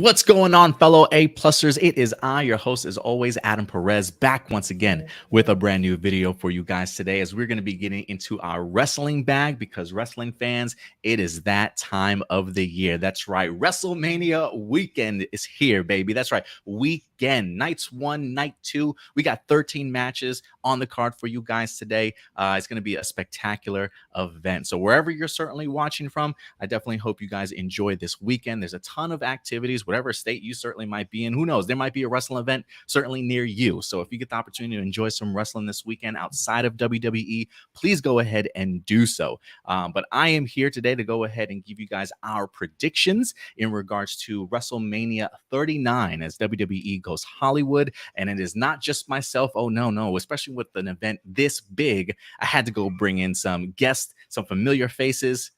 What's going on, fellow A-Plusers? It is I, your host, as always, Adam Perez, back once again with a brand new video for you guys today, as we're going to be getting into our wrestling bag, because wrestling fans, it is that time of the year. That's right. WrestleMania weekend is here, baby. That's right. Weekend. Nights 1, night 2. We got 13 matches on the card for you guys today. It's going to be a spectacular event. So wherever you're certainly watching from, I definitely hope you guys enjoy this weekend. There's a ton of activities, whatever state you certainly might be in. Who knows? There might be a wrestling event certainly near you. So if you get the opportunity to enjoy some wrestling this weekend outside of WWE, please go ahead and do so. But I am here today to go ahead and give you guys our predictions in regards to WrestleMania 39 as WWE goes Hollywood. And it is not just myself. Oh, no. Especially with an event this big, I had to go bring in some guests, some familiar faces.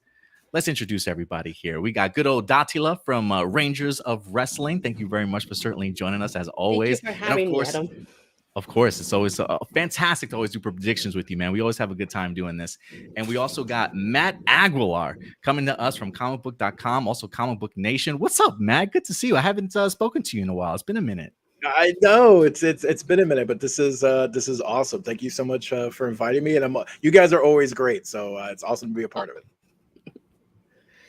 Let's introduce everybody here. We got good old Datila from Rangers of Wrestling. Thank you very much for certainly joining us as always. Thank you for having me, Adam. Of course, it's always fantastic to always do predictions with you, man. We always have a good time doing this. And we also got Matt Aguilar coming to us from comicbook.com, also Comic Book Nation. What's up, Matt? Good to see you. I haven't spoken to you in a while. It's been a minute. I know it's been a minute, but this is awesome. Thank you so much for inviting me, and you guys are always great. So it's awesome to be a part of it.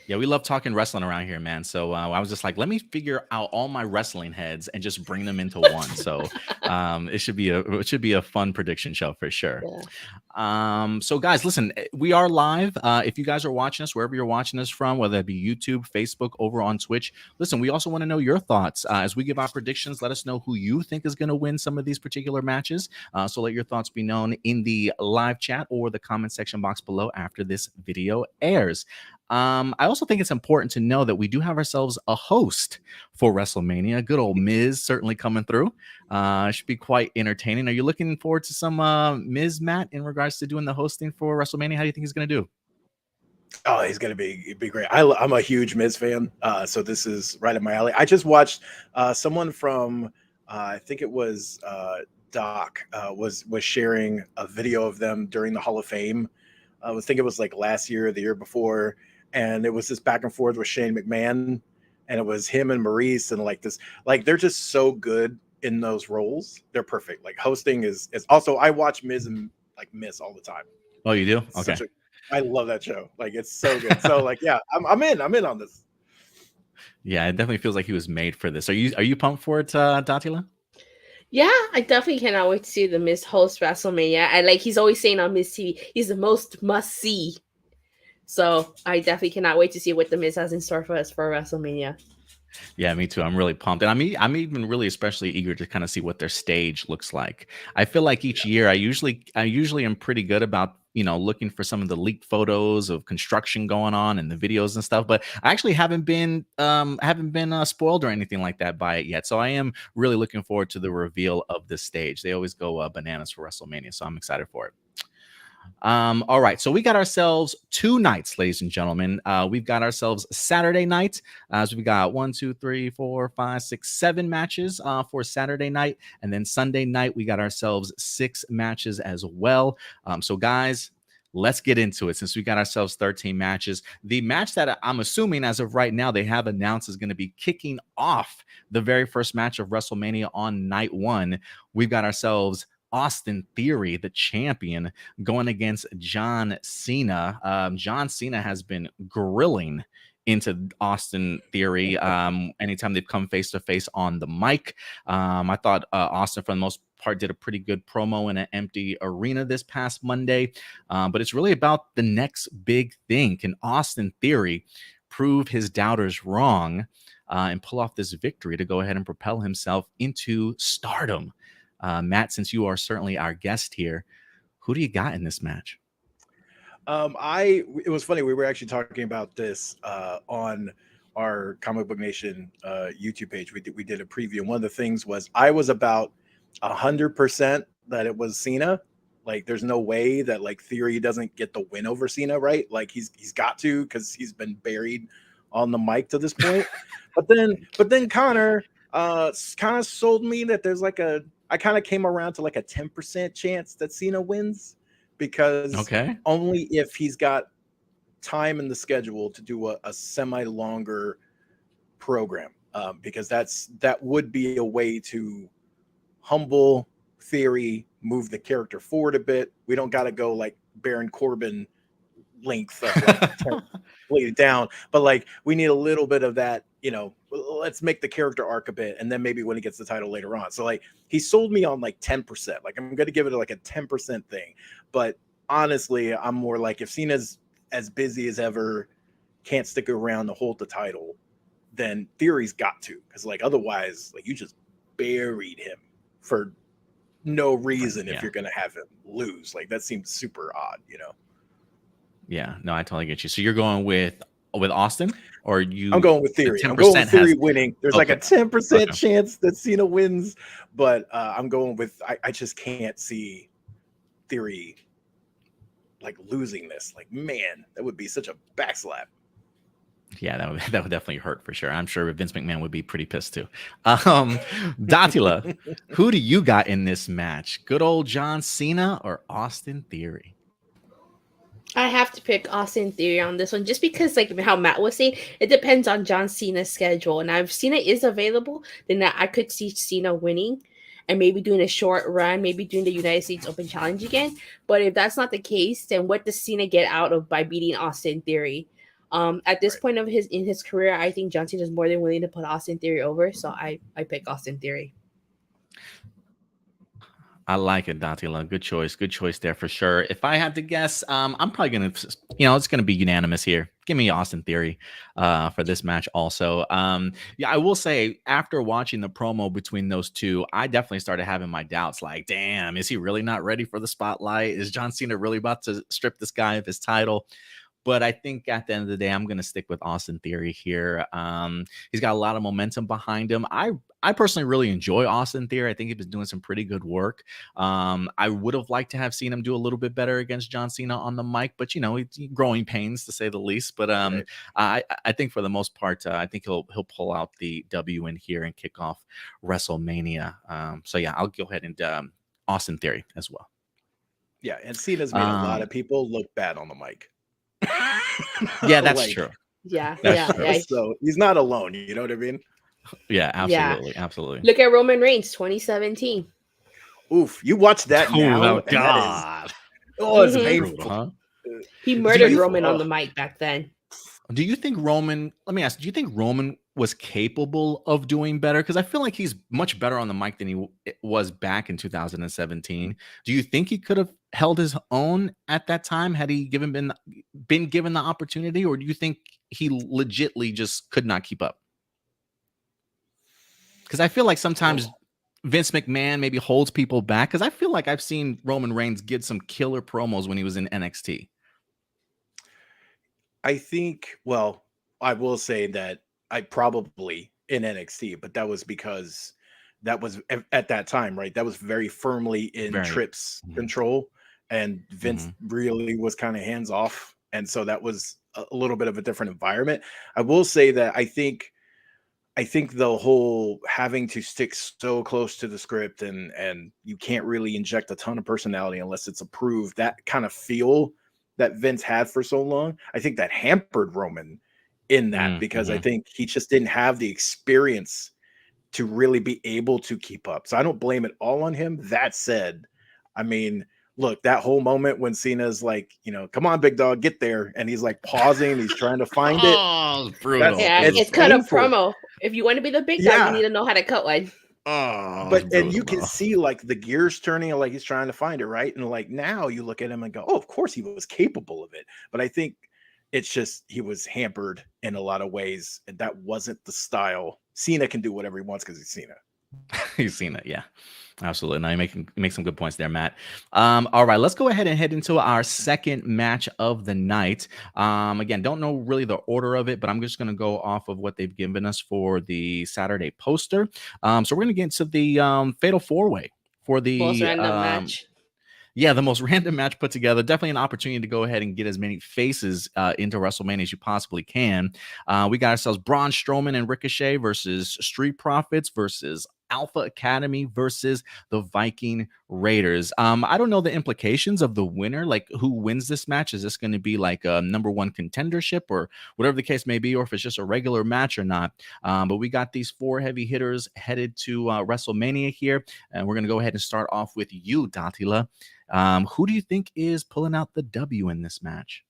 Yeah, we love talking wrestling around here, man. So I was just like, let me figure out all my wrestling heads and just bring them into one. So it should be a fun prediction show for sure. Yeah. So guys, listen, we are live. If you guys are watching us wherever you're watching us from, whether it be YouTube, Facebook, over on Twitch, listen, we also want to know your thoughts as we give our predictions. Let us know who you think is going to win some of these particular matches. So let your thoughts be known in the live chat or the comment section box below after this video airs. I also think it's important to know that we do have ourselves a host for WrestleMania. Good old Miz certainly coming through. Should be quite entertaining. Are you looking forward to some Miz, Matt, in regards to doing the hosting for WrestleMania? How do you think he's going to do? Oh, he's going to be great. I'm a huge Miz fan, so this is right up my alley. I just watched someone from, I think it was Doc, was sharing a video of them during the Hall of Fame. I think it was like last year or the year before. And it was this back and forth with Shane McMahon, and it was him and Maurice, and they're just so good in those roles. They're perfect. Like hosting is also. I watch Miz and Miss all the time. Oh, you do? Okay. I love that show. Like it's so good. So yeah, I'm in on this. Yeah, it definitely feels like he was made for this. Are you pumped for it, Datila? Yeah, I definitely cannot wait to see the Miz host WrestleMania. And like he's always saying on Miz TV, he's the most must see. So I definitely cannot wait to see what the Miz has in store for us for WrestleMania. Yeah, me too. I'm really pumped. And I'm even really especially eager to kind of see what their stage looks like. I feel like each year I usually am pretty good about, looking for some of the leaked photos of construction going on and the videos and stuff, but I actually haven't been spoiled or anything like that by it yet. So I am really looking forward to the reveal of this stage. They always go bananas for WrestleMania, so I'm excited for it. All right, so we got ourselves 2 nights, ladies and gentlemen. We've got ourselves Saturday night. So we got 1, 2, 3, 4, 5, 6, 7 matches for Saturday night, and then Sunday night we got ourselves 6 matches as well. So guys, let's get into it. Since we got ourselves 13 matches, the match that I'm assuming as of right now they have announced is going to be kicking off the very first match of WrestleMania on night 1. We've got ourselves Austin Theory, the champion, going against John Cena. John Cena has been grilling into Austin Theory anytime they've come face to face on the mic. I thought Austin, for the most part, did a pretty good promo in an empty arena this past Monday. But it's really about the next big thing. Can Austin Theory prove his doubters wrong and pull off this victory to go ahead and propel himself into stardom? Matt, since you are certainly our guest here, who do you got in this match? It was funny. We were actually talking about this on our Comic Book Nation YouTube page. We did a preview. And one of the things was I was about 100% that it was Cena. Like, there's no way that Theory doesn't get the win over Cena, right? Like he's got to, because he's been buried on the mic to this point. but then Connor kind of sold me that there's I kind of came around to a 10% chance that Cena wins, because only if he's got time in the schedule to do a semi-longer program. because that would be a way to humble Theory, move the character forward a bit. We don't got to go like Baron Corbin length of like lay it down, but like we need a little bit of that, let's make the character arc a bit, and then maybe when he gets the title later on. So like he sold me on like 10%. Like I'm gonna give it like a 10% thing, but honestly I'm more like if Cena's as busy as ever, can't stick around to hold the title, then Theory's got to, because like otherwise like you just buried him for no reason. If you're gonna have him lose, like that seems super odd. Yeah, no, I totally get you. So you're going with Austin, or you? I'm going with Theory. I'm going with Theory winning. There's like a 10% chance that Cena wins, but I'm going with. I just can't see Theory like losing this. Like, man, that would be such a backslap. Yeah, that would definitely hurt for sure. I'm sure Vince McMahon would be pretty pissed too. Datila, who do you got in this match? Good old John Cena or Austin Theory? I have to pick Austin Theory on this one just because, like how Matt was saying, it depends on John Cena's schedule. And if Cena is available, then I could see Cena winning and maybe doing a short run, maybe doing the United States Open Challenge again. But if that's not the case, then what does Cena get out of by beating Austin Theory? At this point of his career, I think John Cena is more than willing to put Austin Theory over. So I pick Austin Theory. I like it, Datila. Good choice there for sure. If I had to guess, I'm probably gonna, it's gonna be unanimous here. Give me Austin Theory for this match also. I will say after watching the promo between those two, I definitely started having my doubts. Like, damn, is he really not ready for the spotlight? Is John Cena really about to strip this guy of his title? But I think at the end of the day, I'm going to stick with Austin Theory here. He's got a lot of momentum behind him. I personally really enjoy Austin Theory. I think he's been doing some pretty good work. I would have liked to have seen him do a little bit better against John Cena on the mic, but he's growing pains to say the least. But Right. I think for the most part, I think he'll pull out the W in here and kick off WrestleMania. So yeah, I'll go ahead and Austin Theory as well. Yeah, and Cena's made a lot of people look bad on the mic. Yeah, that's true. Yeah, That's true. yeah. So he's not alone. You know what I mean? Yeah, absolutely. Look at Roman Reigns, 2017. Oof, you watch that now? Oh God! It's Mhm. painful. Huh? He murdered Roman on the mic back then. Do you think Roman? Let me ask. Do you think Roman was capable of doing better? Because I feel like he's much better on the mic than he was back in 2017. Do you think he could have held his own at that time had he been given the opportunity, or do you think he legitly just could not keep up? Because I feel like sometimes Vince McMahon maybe holds people back. Because I feel like I've seen Roman Reigns get some killer promos when he was in NXT. I think, well, I will say that I probably in NXT, but that was because that was at that time, right? That was very firmly in Tripp's control, and Vince really was kind of hands off. And so that was a little bit of a different environment. I will say that I think the whole having to stick so close to the script and you can't really inject a ton of personality unless it's approved, that kind of feel that Vince had for so long, I think that hampered Roman in that because I think he just didn't have the experience to really be able to keep up. So I don't blame it all on him. That said, I mean, look, that whole moment when Cena's like, come on, big dog, get there. And he's like pausing, he's trying to find it. Oh, brutal. It's cut a promo. If you want to be the big dog, you need to know how to cut one. Oh, but and you can see like the gears turning, like he's trying to find it, right? And like now you look at him and go, oh, of course he was capable of it. But I think it's just he was hampered in a lot of ways, and that wasn't the style. Cena can do whatever he wants because he's Cena. He's Cena, yeah. Absolutely. Now you make some good points there, Matt. All right, let's go ahead and head into our second match of the night. Again, don't know really the order of it, but I'm just going to go off of what they've given us for the Saturday poster. So we're going to get into the Fatal 4-Way for the most random match. Yeah, the most random match put together. Definitely an opportunity to go ahead and get as many faces into WrestleMania as you possibly can. We got ourselves Braun Strowman and Ricochet versus Street Profits versus Alpha Academy versus the Viking Raiders. I don't know the implications of the winner, like who wins this match. Is this going to be like a number one contendership or whatever the case may be, or if it's just a regular match or not? But we got these 4 heavy hitters headed to WrestleMania here, and we're going to go ahead and start off with you, Datila. Who do you think is pulling out the W in this match?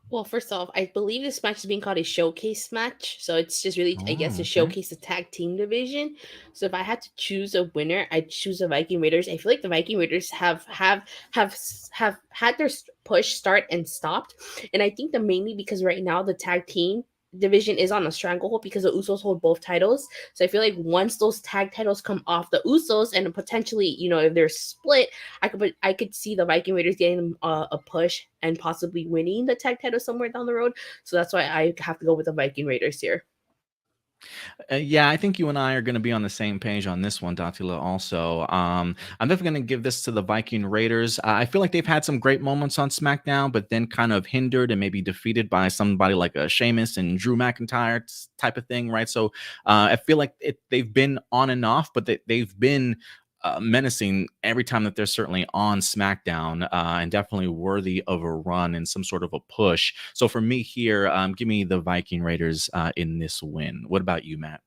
Well, first off, I believe this match is being called a showcase match. So it's just really, I guess, to Okay. showcase the tag team division. So if I had to choose a winner, I'd choose the Viking Raiders. I feel like the Viking Raiders have had their push start and stopped. And I think that mainly because right now the tag team division is on a stranglehold because the Usos hold both titles. So I feel like once those tag titles come off the Usos and potentially, if they're split, I could see the Viking Raiders getting a push and possibly winning the tag title somewhere down the road. So that's why I have to go with the Viking Raiders here. Yeah, I think you and I are going to be on the same page on this one, Datila. Also, I'm definitely going to give this to the Viking Raiders. I feel like they've had some great moments on SmackDown, but then kind of hindered and maybe defeated by somebody like a Sheamus and Drew McIntyre type of thing, right? So I feel like they've been on and off, but they've been menacing every time that they're certainly on SmackDown, and definitely worthy of a run and some sort of a push. So for me here, give me the Viking Raiders in this win. What about you, Matt?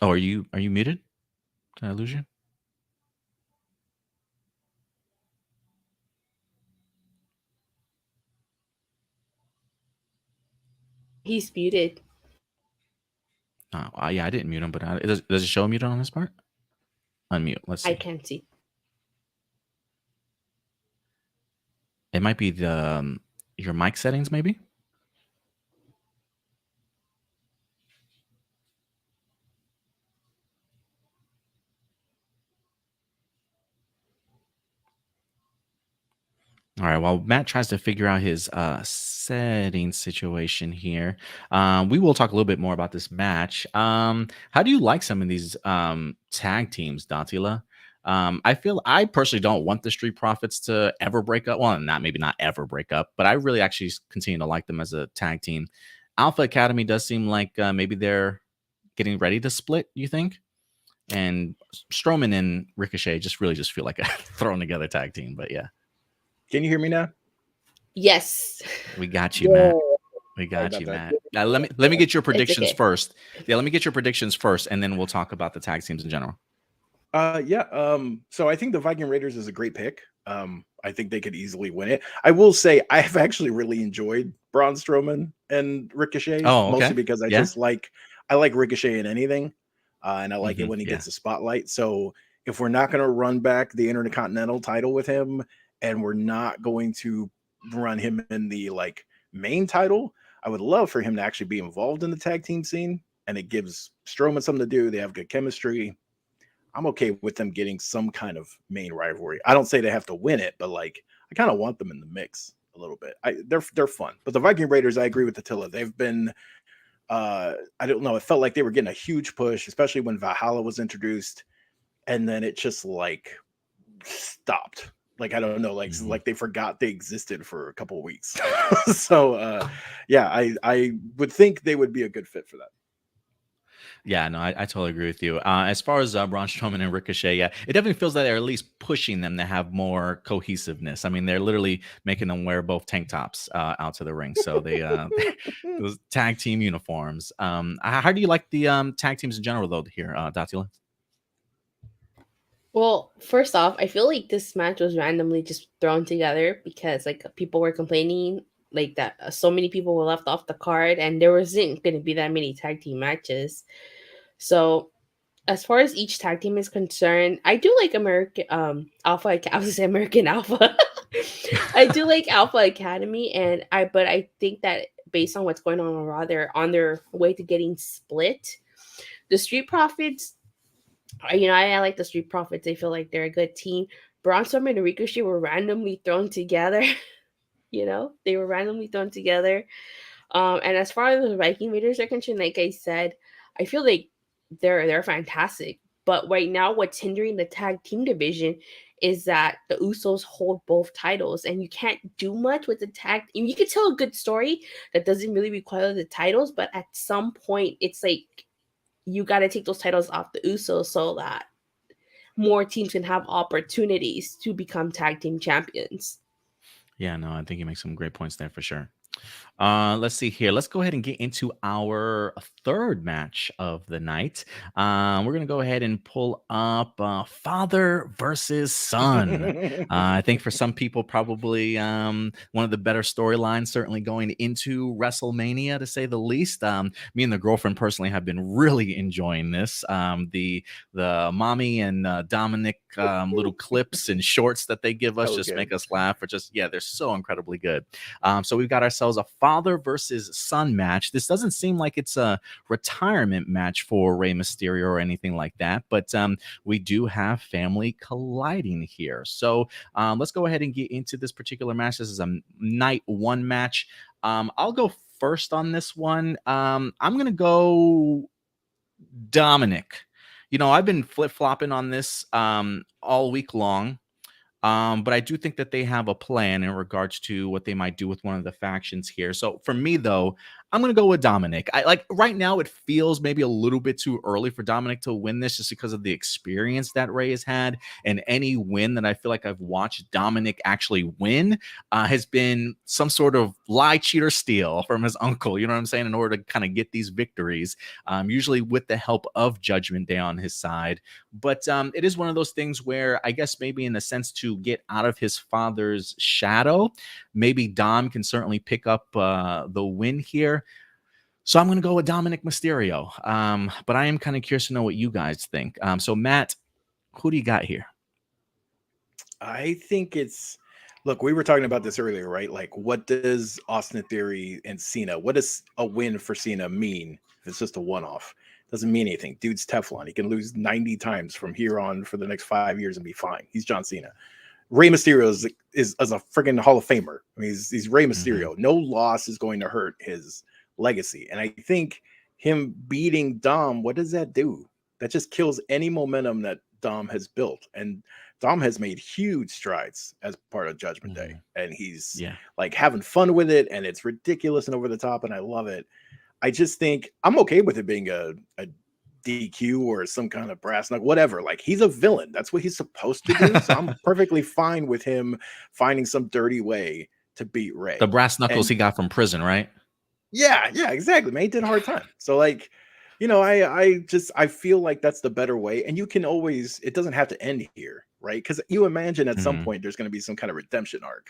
Oh, are you muted? Did I lose you? He's muted. Yeah, I didn't mute him, but does it show muted on this part? Unmute. Let's see. I can't see. It might be the your mic settings, maybe. All right. While Matt tries to figure out his setting situation here, we will talk a little bit more about this match. How do you like some of these tag teams, Datila? I personally don't want the Street Profits to ever break up. Well, maybe not ever break up, but I really actually continue to like them as a tag team. Alpha Academy does seem like maybe they're getting ready to split. You think? And Strowman and Ricochet just feel like a thrown together tag team. But yeah. Can you hear me now? Yes. We got you, Matt. We got you, Matt. Now, let me get your predictions okay. first. Yeah, let me get your predictions first, and then we'll talk about the tag teams in general. So I think the Viking Raiders is a great pick. I think they could easily win it. I will say I've actually really enjoyed Braun Strowman and Ricochet, mostly because I like Ricochet in anything, and I like it when he gets a spotlight. So if we're not going to run back the Intercontinental title with him, and we're not going to run him in the main title, I would love for him to actually be involved in the tag team scene, and it gives Strowman something to do. They have good chemistry. I'm okay with them getting some kind of main rivalry. I don't say they have to win it, but I kind of want them in the mix a little bit. They're fun. But the Viking Raiders, I agree with Attila. They've been I don't know, it felt like they were getting a huge push, especially when Valhalla was introduced, and then it just stopped. I don't know, like they forgot they existed for a couple of weeks. So yeah, I would think they would be a good fit for that. Yeah, no, I totally agree with you. As far as Braun Strowman and Ricochet, yeah, it definitely feels that they're at least pushing them to have more cohesiveness. I mean, they're literally making them wear both tank tops out to the ring. So they those tag team uniforms. How do you like the tag teams in general, though? Here, Datila. Well, first off, I feel like this match was randomly just thrown together because people were complaining that so many people were left off the card and there wasn't going to be that many tag team matches. So as far as each tag team is concerned, I do like American Alpha. I was gonna say American Alpha. I do like Alpha Academy, but I think that based on what's going on Raw, they're on their way to getting split. The Street Profits, I like the Street Profits. I feel like they're a good team. Braun Strowman and Ricochet were randomly thrown together. They were randomly thrown together. And as far as the Viking Raiders are concerned, like I said, I feel like they're fantastic. But right now, what's hindering the tag team division is that the Usos hold both titles, and you can't do much with the tag. You can tell a good story that doesn't really require the titles, but at some point, it's like you got to take those titles off the Usos so that more teams can have opportunities to become tag team champions. Yeah, no, I think you make some great points there for sure. Let's see here. Let's go ahead and get into our third match of the night. We're going to go ahead and pull up father versus son. I think for some people, probably one of the better storylines, certainly going into WrestleMania, to say the least. Me and the girlfriend personally have been really enjoying this. The mommy and Dominik little clips and shorts that they give us just make us laugh. Or just, yeah, they're so incredibly good. So we've got ourselves a father versus son match. This doesn't seem like it's a retirement match for Rey Mysterio or anything like that, but we do have family colliding here. So let's go ahead and get into this particular match. This is a night one match. I'll go first on this one. I'm going to go Dominik. You know, I've been flip-flopping on this all week long. But I do think that they have a plan in regards to what they might do with one of the factions here. So for me, though, I'm going to go with Dominik. I like right now, it feels maybe a little bit too early for Dominik to win this just because of the experience that Rey has had. And any win that I feel like I've watched Dominik actually win has been some sort of lie, cheat, or steal from his uncle. You know what I'm saying? In order to kind of get these victories, usually with the help of Judgment Day on his side. But it is one of those things where I guess maybe in a sense to get out of his father's shadow, maybe Dom can certainly pick up the win here. So I'm going to go with Dominik Mysterio. But I am kind of curious to know what you guys think. So Matt, who do you got here? I think it's, look, we were talking about this earlier, right? Like, what does Austin Theory and Cena, what does a win for Cena mean if it's just a one-off? Doesn't mean anything. Dude's Teflon. He can lose 90 times from here on for the next 5 years and be fine. He's John Cena. Rey Mysterio is a freaking Hall of Famer. I mean, he's Rey Mysterio. Mm-hmm. No loss is going to hurt his legacy. And I think him beating Dom, what does that do? That just kills any momentum that Dom has built. And Dom has made huge strides as part of Judgment Day. And he's like having fun with it. And it's ridiculous and over the top. And I love it. I just think I'm okay with it being a DQ or some kind of brass knuckle, whatever. Like, he's a villain. That's what he's supposed to do. So I'm perfectly fine with him finding some dirty way to beat Rey. The brass knuckles he got from prison, right? Yeah, exactly, man. He did a hard time. So, like, you know, I feel like that's the better way. And you can always, it doesn't have to end here, right? Because you imagine at some point there's going to be some kind of redemption arc.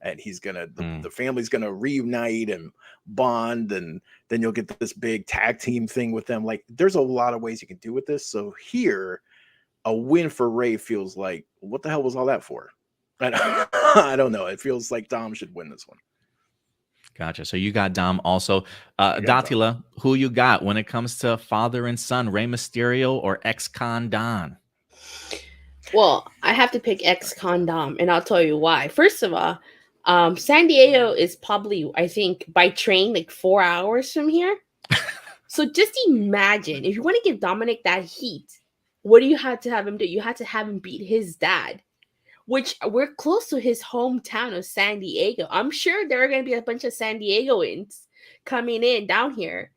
And he's gonna, the family's gonna reunite and bond, and then you'll get this big tag team thing with them. Like, there's a lot of ways you can do with this. So here, a win for Rey feels like, what the hell was all that for? I don't know. It feels like Dom should win this one. Gotcha. So you got Dom also. Datila, who you got when it comes to father and son, Rey Mysterio or ex-con Don? Well, I have to pick ex-con Dom, and I'll tell you why. First of all, San Diego is probably, I think, by train, like 4 hours from here. So just imagine, if you want to give Dominik that heat, what do you have to have him do? You had to have him beat his dad, which we're close to his hometown of San Diego. I'm sure there are going to be a bunch of San Diegoans coming in down here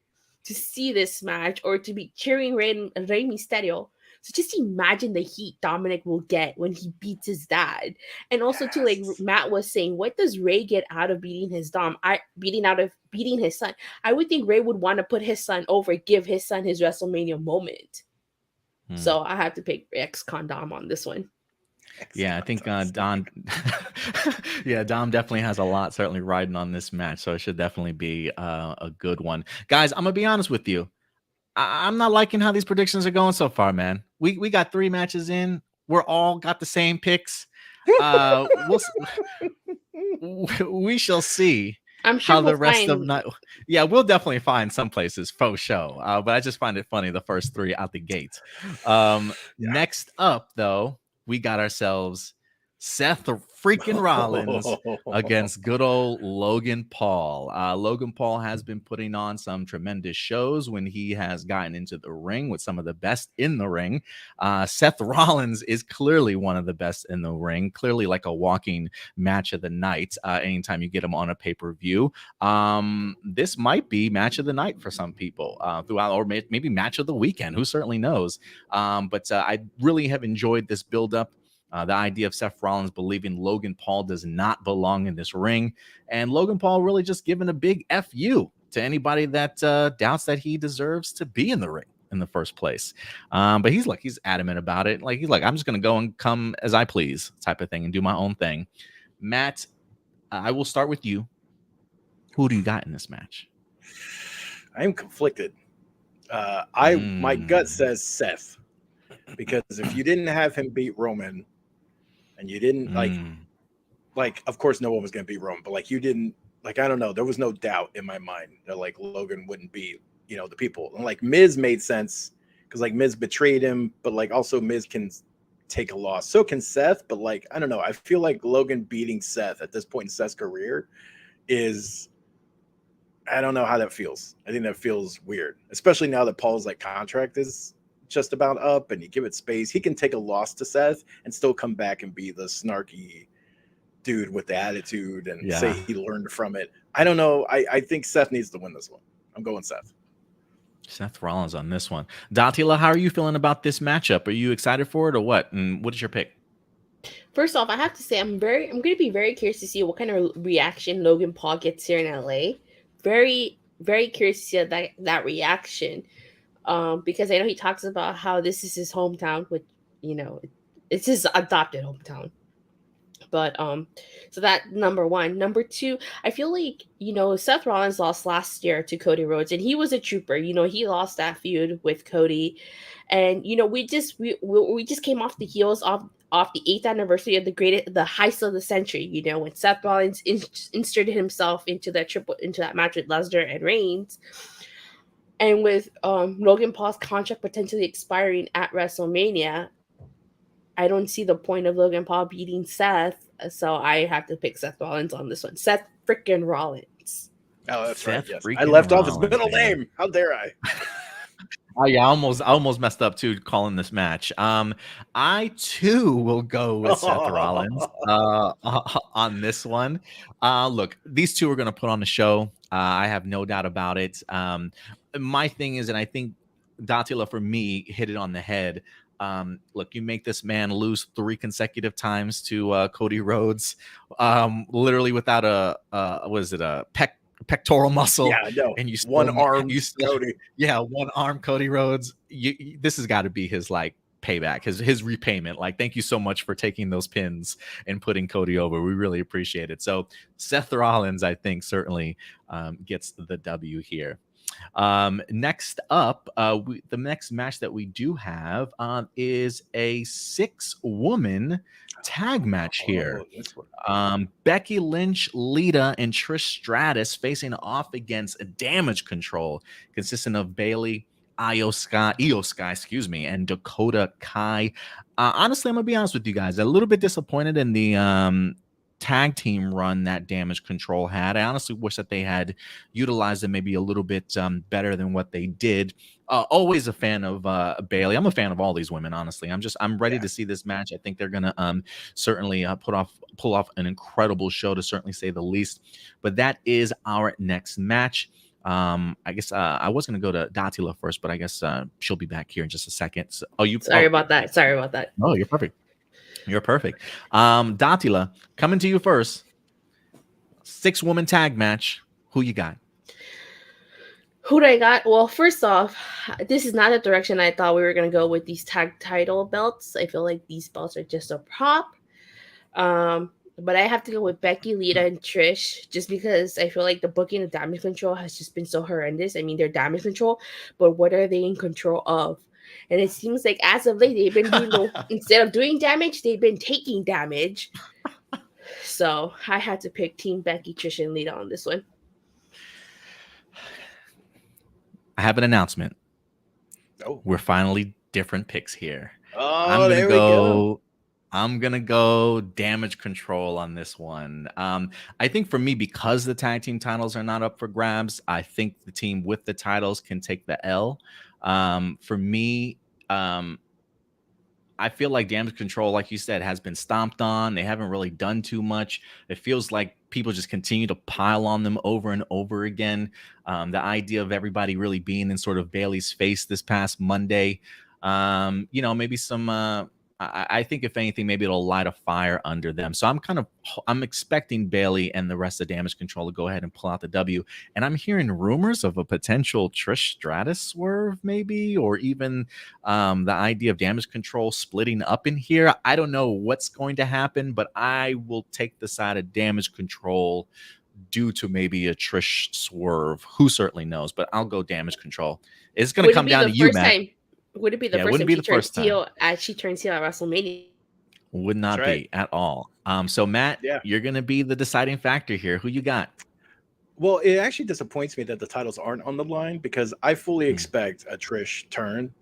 to see this match or to be cheering Rey Mysterio. So just imagine the heat Dominik will get when he beats his dad. And also too, like Matt was saying, what does Rey get out of beating his beating his son? I would think Rey would want to put his son over, give his son his WrestleMania moment. So I have to pick ex-con Dom on this one. Yeah, I think Don Dom definitely has a lot certainly riding on this match. So it should definitely be a good one. Guys, I'm going to be honest with you. I'm not liking how these predictions are going so far, man. We got 3 matches in. We're all got the same picks. We shall see. I'm sure how the rest of night. Yeah, we'll definitely find some places faux show. But I just find it funny the first 3 out the gate. Next up, though, we got ourselves Seth freaking Rollins against good old Logan Paul. Logan Paul has been putting on some tremendous shows when he has gotten into the ring with some of the best in the ring. Seth Rollins is clearly one of the best in the ring, clearly like a walking match of the night anytime you get him on a pay-per-view. This might be match of the night for some people throughout, or maybe match of the weekend. Who certainly knows? But I really have enjoyed this build-up. The idea of Seth Rollins believing Logan Paul does not belong in this ring, and Logan Paul really just giving a big FU to anybody that doubts that he deserves to be in the ring in the first place. But he's adamant about it. He's like, I'm just going to go and come as I please type of thing and do my own thing. Matt, I will start with you. Who do you got in this match? I am conflicted. My gut says Seth, because if you didn't have him beat Roman, and you didn't like, of course, no one was going to beat Roman, but you didn't, I don't know, there was no doubt in my mind that Logan wouldn't beat, the people. And Miz made sense because Miz betrayed him, but also Miz can take a loss. So can Seth, but I don't know. I feel like Logan beating Seth at this point in Seth's career is, I don't know how that feels. I think that feels weird, especially now that Paul's contract is just about up and you give it space. He can take a loss to Seth and still come back and be the snarky dude with the attitude and say he learned from it. I don't know. I think Seth needs to win this one. I'm going Seth. Seth Rollins on this one. Datila, how are you feeling about this matchup? Are you excited for it or what? And what is your pick? First off, I have to say I'm going to be very curious to see what kind of reaction Logan Paul gets here in LA. Very, very curious to see that reaction. Because I know he talks about how this is his hometown, which, it's his adopted hometown. But so that number one. Number two, I feel like, Seth Rollins lost last year to Cody Rhodes, and he was a trooper. He lost that feud with Cody. And, we just came off the heels of the 8th anniversary of the heist of the century, when Seth Rollins inserted himself into that match with Lesnar and Reigns. And with Logan Paul's contract potentially expiring at WrestleMania, I don't see the point of Logan Paul beating Seth. So I have to pick Seth Rollins on this one. Seth freaking Rollins. Oh, that's Seth right. Yes. I left off his middle name. How dare I? Oh yeah, I almost messed up too calling this match. I too will go with Seth Rollins on this one. Look, these two are going to put on the show. I have no doubt about it. My thing is, and I think Datila for me hit it on the head. Look, you make this man lose 3 consecutive times to Cody Rhodes, literally without a pectoral muscle. Yeah, no. And you still, one arm Cody. Yeah, one arm Cody Rhodes. This has got to be his payback, his repayment. Thank you so much for taking those pins and putting Cody over. We really appreciate it. So Seth Rollins, I think, certainly gets the W here. Next up, the next match that we do have is a 6-woman tag match here. Becky Lynch, Lita, and Trish Stratus facing off against Damage Control, consisting of Bayley, Io Sky, and Dakota Kai. Honestly, I'm gonna be honest with you guys. A little bit disappointed in the tag team run that Damage Control had. I honestly wish that they had utilized it maybe a little bit better than what they did. Always a fan of Bayley. I'm a fan of all these women, honestly. I'm ready to see this match. I think they're gonna certainly pull off an incredible show, to certainly say the least. But that is our next match. I guess I was going to go to Datila first, but I guess she'll be back here in just a second. So, Sorry about that. Oh, you're perfect. Datila, coming to you first. 6-woman tag match. Who you got? Who do I got? Well, first off, this is not the direction I thought we were going to go with these tag title belts. I feel like these belts are just a prop. But I have to go with Becky, Lita, and Trish, just because I feel like the booking of Damage Control has just been so horrendous. I mean, they're Damage Control, but what are they in control of? And it seems like as of late, they've been doing instead of doing damage, they've been taking damage. So I had to pick Team Becky, Trish, and Lita on this one. I have an announcement. Oh, we're finally different picks here. Oh, there we go. I'm gonna go Damage Control on this one. I think for me, because the tag team titles are not up for grabs, I think the team with the titles can take the L. For me, I feel like Damage Control, like you said, has been stomped on. They haven't really done too much. It feels like people just continue to pile on them over and over again. The idea of everybody really being in sort of Bailey's face this past Monday, maybe some. I think if anything, maybe it'll light a fire under them. So I'm expecting Bailey and the rest of Damage Control to go ahead and pull out the W. And I'm hearing rumors of a potential Trish Stratus swerve, maybe, or even the idea of Damage Control splitting up in here. I don't know what's going to happen, but I will take the side of Damage Control due to maybe a Trish swerve. Who certainly knows, but I'll go Damage Control. It's going to come down to you, Matt. Would it be the first time she turns heel at WrestleMania? Would not be at all. So Matt, you're going to be the deciding factor here. Who you got? Well, it actually disappoints me that the titles aren't on the line because I fully expect a Trish turn.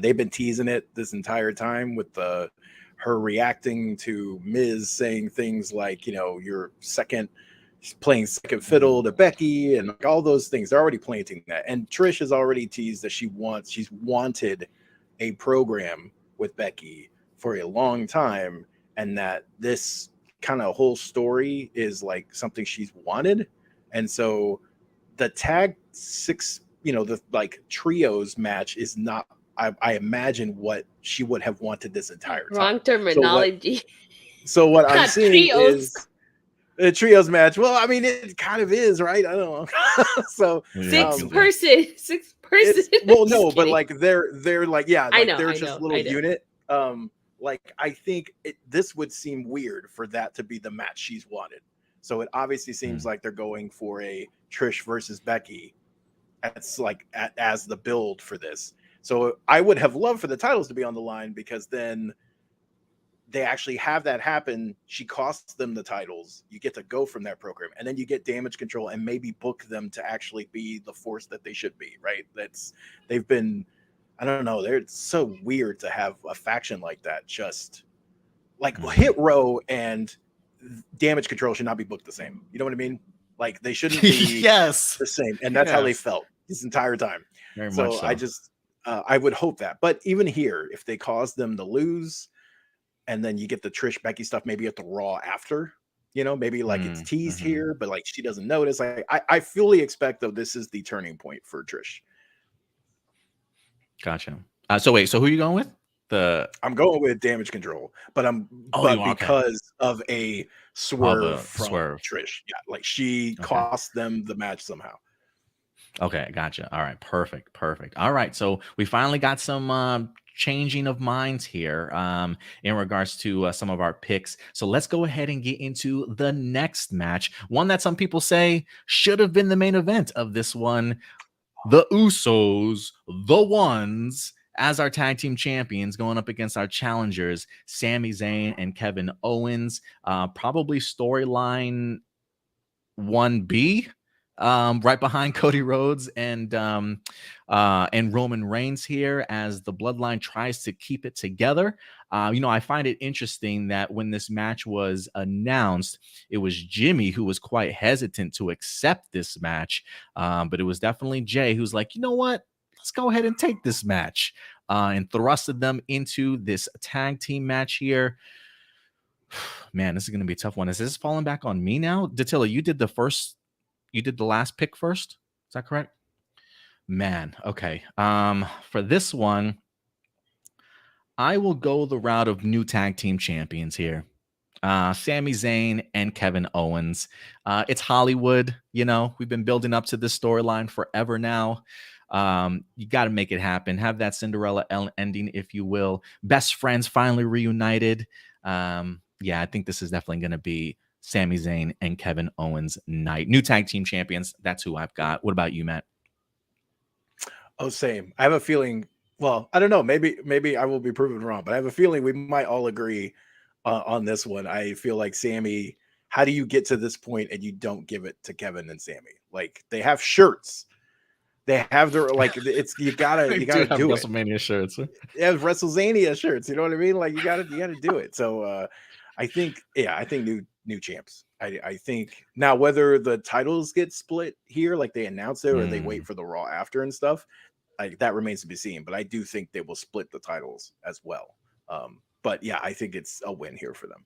They've been teasing it this entire time with her reacting to Miz saying things like, you're playing second fiddle to Becky and all those things. They're already planting that. And Trish has already teased that she's wanted a program with Becky for a long time, and that this kind of whole story is like something she's wanted. And so the tag six, the like trios match is not, I imagine, what she would have wanted this entire time. Wrong terminology. So what I'm seeing is the trios match. Well, I mean, it kind of is, right? I don't know. So six person. Well, no, but like they're like, I know, they're just a little unit. Like I think this would seem weird for that to be the match she's wanted. So it obviously seems like they're going for a Trish versus Becky. That's like as the build for this. So I would have loved for the titles to be on the line because then they actually have that happen. She costs them the titles. You get to go from that program, and then you get Damage Control and maybe book them to actually be the force that they should be, right? They've been, I don't know. It's so weird to have a faction like that. Just like Hit Row and Damage Control should not be booked the same. You know what I mean? Like they shouldn't be the same. And that's how they felt this entire time. Very much so. I just, I would hope that. But even here, if they cause them to lose, and then you get the Trish Becky stuff maybe at the Raw after, maybe like it's teased here, but like she doesn't notice. I fully expect, though, this is the turning point for Trish. Gotcha. So who are you going with? I'm going with Damage Control, but because of a swerve from Trish. Yeah, like she cost them the match somehow. Okay, gotcha. All right, perfect. All right, so we finally got some changing of minds here in regards to some of our picks. So let's go ahead and get into the next match, one that some people say should have been the main event of this one. The Usos, the Ones, as our tag team champions, going up against our challengers, Sami Zayn and Kevin Owens. Probably storyline 1B. Right behind Cody Rhodes and Roman Reigns here, as the Bloodline tries to keep it together. I find it interesting that when this match was announced, it was Jimmy who was quite hesitant to accept this match, but it was definitely Jay who's like, you know what? Let's go ahead and take this match, and thrusted them into this tag team match here. Man, this is going to be a tough one. Is this falling back on me now? Datila, you did the last pick first. Is that correct? Man, okay. For this one, I will go the route of new tag team champions here. Sami Zayn and Kevin Owens. It's Hollywood, we've been building up to this storyline forever now. You got to make it happen. Have that Cinderella ending, if you will. Best friends finally reunited. I think this is definitely going to be Sami Zayn and Kevin Owens night. New tag team champions. That's who I've got. What about you, Matt? Oh, same. I have a feeling. Well, I don't know. Maybe I will be proven wrong, but I have a feeling we might all agree on this one. I feel like Sami. How do you get to this point and you don't give it to Kevin and Sami? Like they have shirts They have their like it's you gotta They do have it. WrestleMania shirts. They have WrestleMania shirts. You know what I mean? Like you gotta do it. So I think new champs. I think now whether the titles get split here, like they announce it, or they wait for the Raw after and stuff, like that remains to be seen. But I do think they will split the titles as well. But yeah, I think it's a win here for them.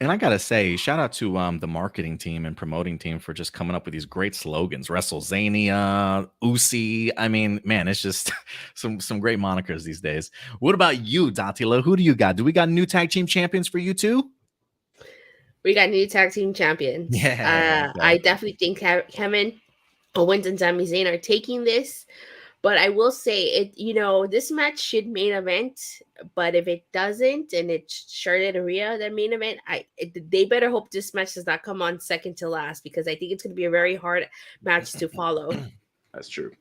And I gotta say, shout out to the marketing team and promoting team for just coming up with these great slogans. WrestleZania, Usi. I mean, man, it's just some great monikers these days. What about you, Datila? Who do you got? Do we got new tag team champions for you too? We got new tag team champions. Yeah, I definitely think Kevin Owens and Sami Zayn are taking this. But I will say it, this match should main event. But if it doesn't, and it's Charlotte and Rhea that main event, they better hope this match does not come on second to last, because I think it's going to be a very hard match to follow. That's true.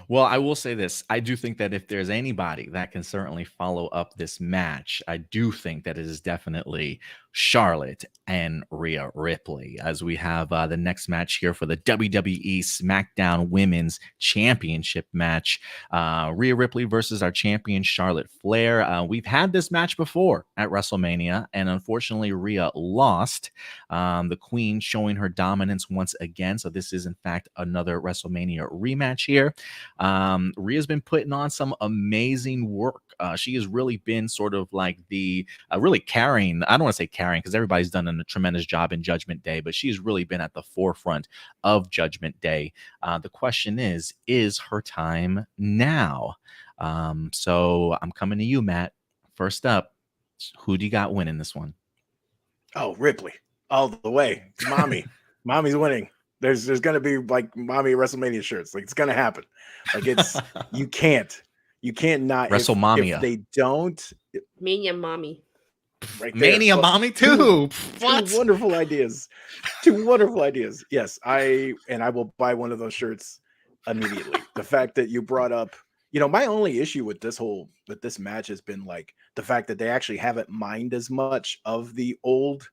Well, I will say this. I do think that if there's anybody that can certainly follow up this match, I do think that it is definitely Charlotte and Rhea Ripley, as we have the next match here for the WWE Smackdown Women's Championship match. Rhea Ripley versus our champion, Charlotte Flair. We've had this match before at WrestleMania, and unfortunately, Rhea lost. The Queen showing her dominance once again. So this is, in fact, another WrestleMania rematch here. Rhea's been putting on some amazing work. She has really been sort of like the really carrying. I don't want to say carrying, because everybody's done a tremendous job in Judgment Day, but she's really been at the forefront of Judgment Day. The question is her time now? So I'm coming to you, Matt. First up, who do you got winning this one? Oh, Ripley, all the way. It's mommy. Mommy's winning. There's gonna be like mommy WrestleMania shirts. Like it's gonna happen. Like it's you can't not WrestleMania. If they don't. Mania mommy. Right there. Mania mommy too. What? Two wonderful ideas. Two wonderful ideas. Yes, I will buy one of those shirts immediately. The fact that you brought up, my only issue with this match has been like the fact that they actually haven't mined as much of the old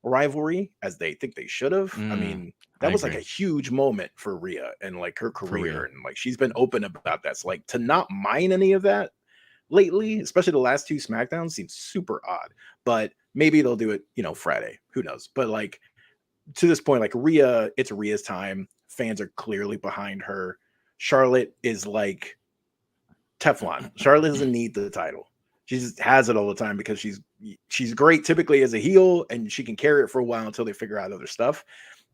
rivalry as they think they should have. I mean, that was like a huge moment for Rhea and like her career, and like she's been open about that. So like to not mine any of that lately, especially the last two SmackDowns, seems super odd. But maybe they'll do it, Friday. Who knows? But like to this point, like Rhea, it's Rhea's time. Fans are clearly behind her. Charlotte is like Teflon. Charlotte doesn't need the title. She just has it all the time because she's great typically as a heel, and she can carry it for a while until they figure out other stuff.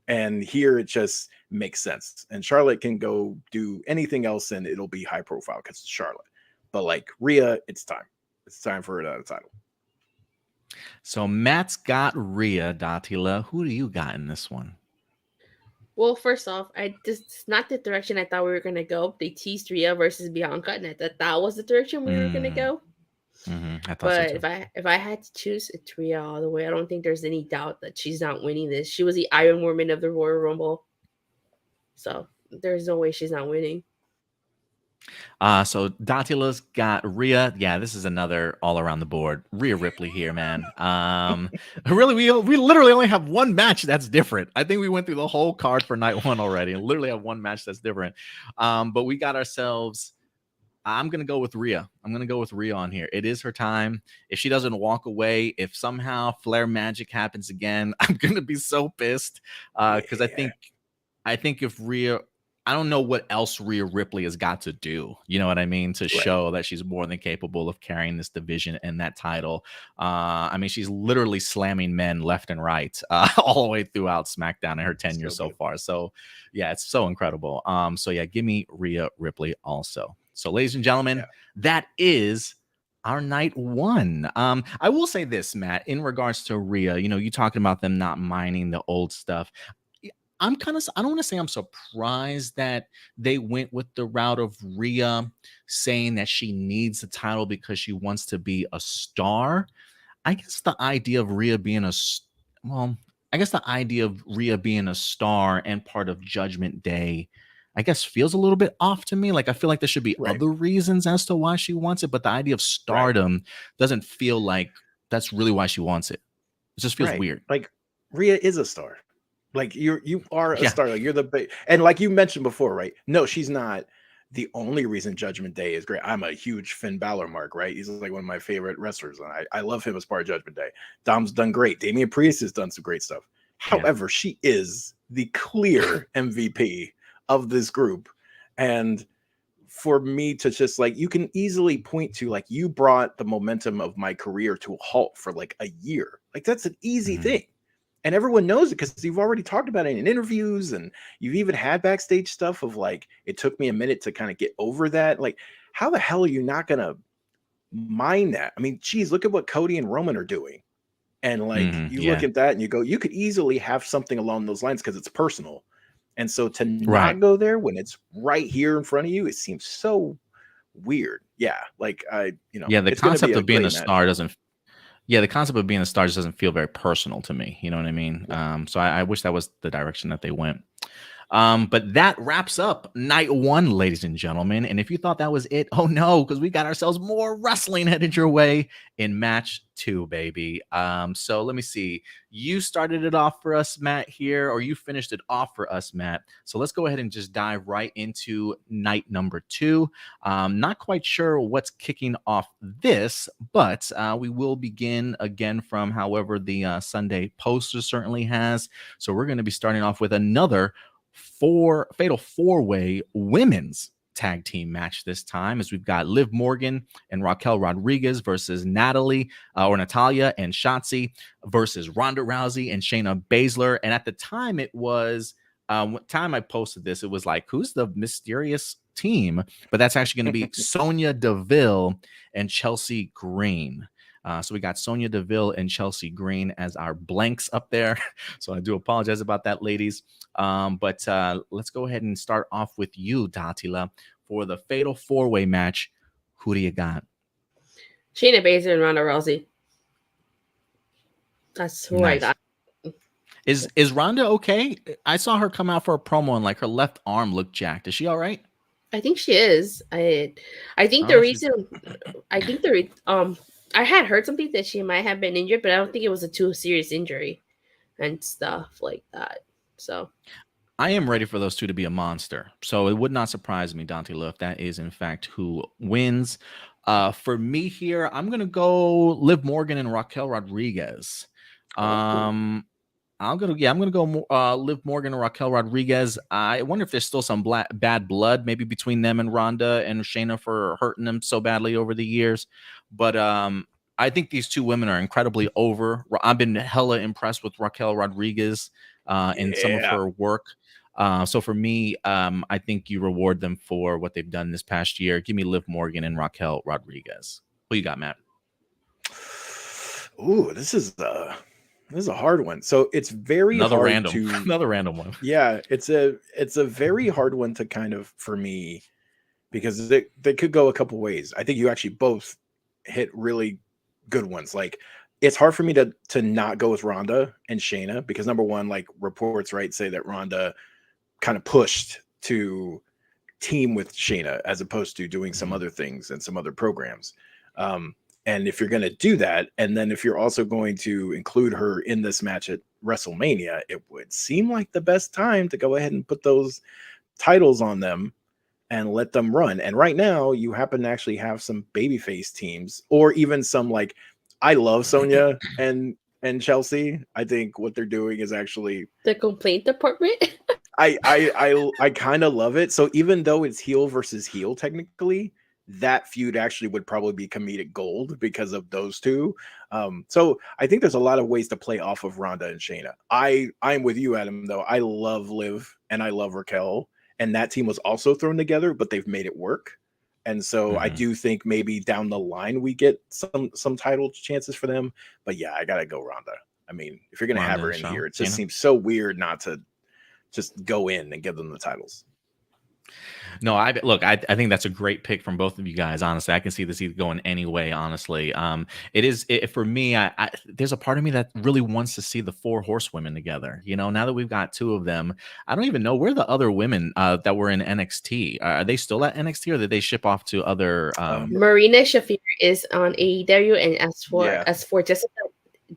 And here it just makes sense. And Charlotte can go do anything else and it'll be high profile because it's Charlotte. But like Rhea, it's time. It's time for her to have a title. So Matt's got Rhea, Datila. Who do you got in this one? Well, first off, it's not the direction I thought we were going to go. They teased Rhea versus Bianca, and I thought that was the direction we were going to go. I thought but so too. if I had to choose, it's Rhea all the way. I don't think there's any doubt that she's not winning this. She was the Iron Woman of the Royal Rumble, so there's no way she's not winning. So Datila's got Rhea. Yeah, this is another all around the board Rhea Ripley here, man. Really, we literally only have one match that's different. I think we went through the whole card for night one already, and literally have one match that's different. But we got ourselves. I'm going to go with Rhea. I'm going to go with Rhea on here. It is her time. If she doesn't walk away, if somehow Flair magic happens again, I'm going to be so pissed. Because I think if Rhea, I don't know what else Rhea Ripley has got to do. You know what I mean? To show that she's more than capable of carrying this division and that title. I mean, she's literally slamming men left and right all the way throughout SmackDown in her tenure so far. So yeah, it's so incredible. So yeah, give me Rhea Ripley also. So, ladies and gentlemen, that is our night one. I will say this, Matt, in regards to Rhea, you talking about them not mining the old stuff. I don't want to say I'm surprised that they went with the route of Rhea saying that she needs the title because she wants to be a star. I guess the idea of Rhea being a star and part of Judgment Day, I guess, feels a little bit off to me. Like, I feel like there should be other reasons as to why she wants it, but the idea of stardom doesn't feel like that's really why she wants it. It just feels weird. Like, Rhea is a star. Like you are a Yeah. star. Like you're and like you mentioned before, right? No, she's not the only reason Judgment Day is great. I'm a huge Finn Balor mark, right? He's like one of my favorite wrestlers, and I love him as part of Judgment Day. Dom's done great. Damian Priest has done some great stuff. Yeah. However, she is the clear MVP of this group. And for me to just like, you can easily point to like, you brought the momentum of my career to a halt for like a year. Like that's an easy thing. And everyone knows it because you've already talked about it in interviews, and you've even had backstage stuff of like, it took me a minute to kind of get over that. Like, how the hell are you not going to mind that? I mean, geez, look at what Cody and Roman are doing. And like, you look at that and you go, you could easily have something along those lines because it's personal. And so to not go there when it's right here in front of you, it seems so weird. Yeah. Like the concept of being a star doesn't. Yeah, the concept of being a star just doesn't feel very personal to me. You know what I mean? Yeah. So I wish that was the direction that they went. But that wraps up night 1, ladies and gentlemen. And if you thought that was it, oh no, because we got ourselves more wrestling headed your way in match 2, baby. So let me see. You started it off for us, Matt, here, or you finished it off for us, Matt. So let's go ahead and just dive right into night number 2. Not quite sure what's kicking off this, but we will begin again from however the Sunday poster certainly has. So we're going to be starting off with another fatal 4-way women's tag team match this time, as we've got Liv Morgan and Raquel Rodriguez versus Natalya and Shotzi versus Ronda Rousey and Shayna Basler. And at the time it was what time I posted this, it was like, who's the mysterious team? But that's actually going to be Sonya Deville and Chelsea Green. So we got Sonya Deville and Chelsea Green as our blanks up there. So I do apologize about that, ladies. But let's go ahead and start off with you, Datila, for the fatal 4-way match. Who do you got? Shayna Baszler and Ronda Rousey. That's who I got. Is Ronda okay? I saw her come out for a promo and like her left arm looked jacked. Is she all right? I think she is. I think the reason I had heard something that she might have been injured, but I don't think it was a too serious injury and stuff like that. So I am ready for those two to be a monster. So it would not surprise me, Datila, if that is in fact who wins. For me here, I'm gonna go Liv Morgan and Raquel Rodriguez. I'm gonna go Liv Morgan and Raquel Rodriguez. I wonder if there's still some bad blood maybe between them and Rhonda and Shayna for hurting them so badly over the years. But I think these two women are incredibly over. I've been hella impressed with Raquel Rodriguez in some of her work. So for me, I think you reward them for what they've done this past year. Give me Liv Morgan and Raquel Rodriguez. Who you got, Matt? Ooh, this is a hard one. So it's very hard to another random one. Yeah, it's a very hard one to kind of, for me, because they could go a couple ways. I think you actually both hit really good ones. Like, it's hard for me to not go with Rhonda and Shayna because, number one, like reports say that Rhonda kind of pushed to team with Shayna as opposed to doing some other things and some other programs. And if you're going to do that, and then if you're also going to include her in this match at WrestleMania, it would seem like the best time to go ahead and put those titles on them and let them run. And right now, you happen to actually have some babyface teams, or even some like, I love Sonya and Chelsea. I think what they're doing is actually the complaint department. I kind of love it. So even though it's heel versus heel, technically, that feud actually would probably be comedic gold because of those two. So I think there's a lot of ways to play off of Rhonda and Shayna. I'm with you, Adam, though. I love Liv and I love Raquel, and that team was also thrown together, but they've made it work. And so I do think maybe down the line we get some title chances for them. But yeah, I gotta go Rhonda. I mean, if you're gonna have her in here, it just seems so weird not to just go in and give them the titles. No, I think that's a great pick from both of you guys. Honestly, I can see this either going any way. Honestly, for me. There's a part of me that really wants to see the 4 horsewomen together. You know, now that we've got 2 of them, I don't even know where the other women that were in NXT. Are they still at NXT, or did they ship off to other? Marina Shafir is on AEW, and as for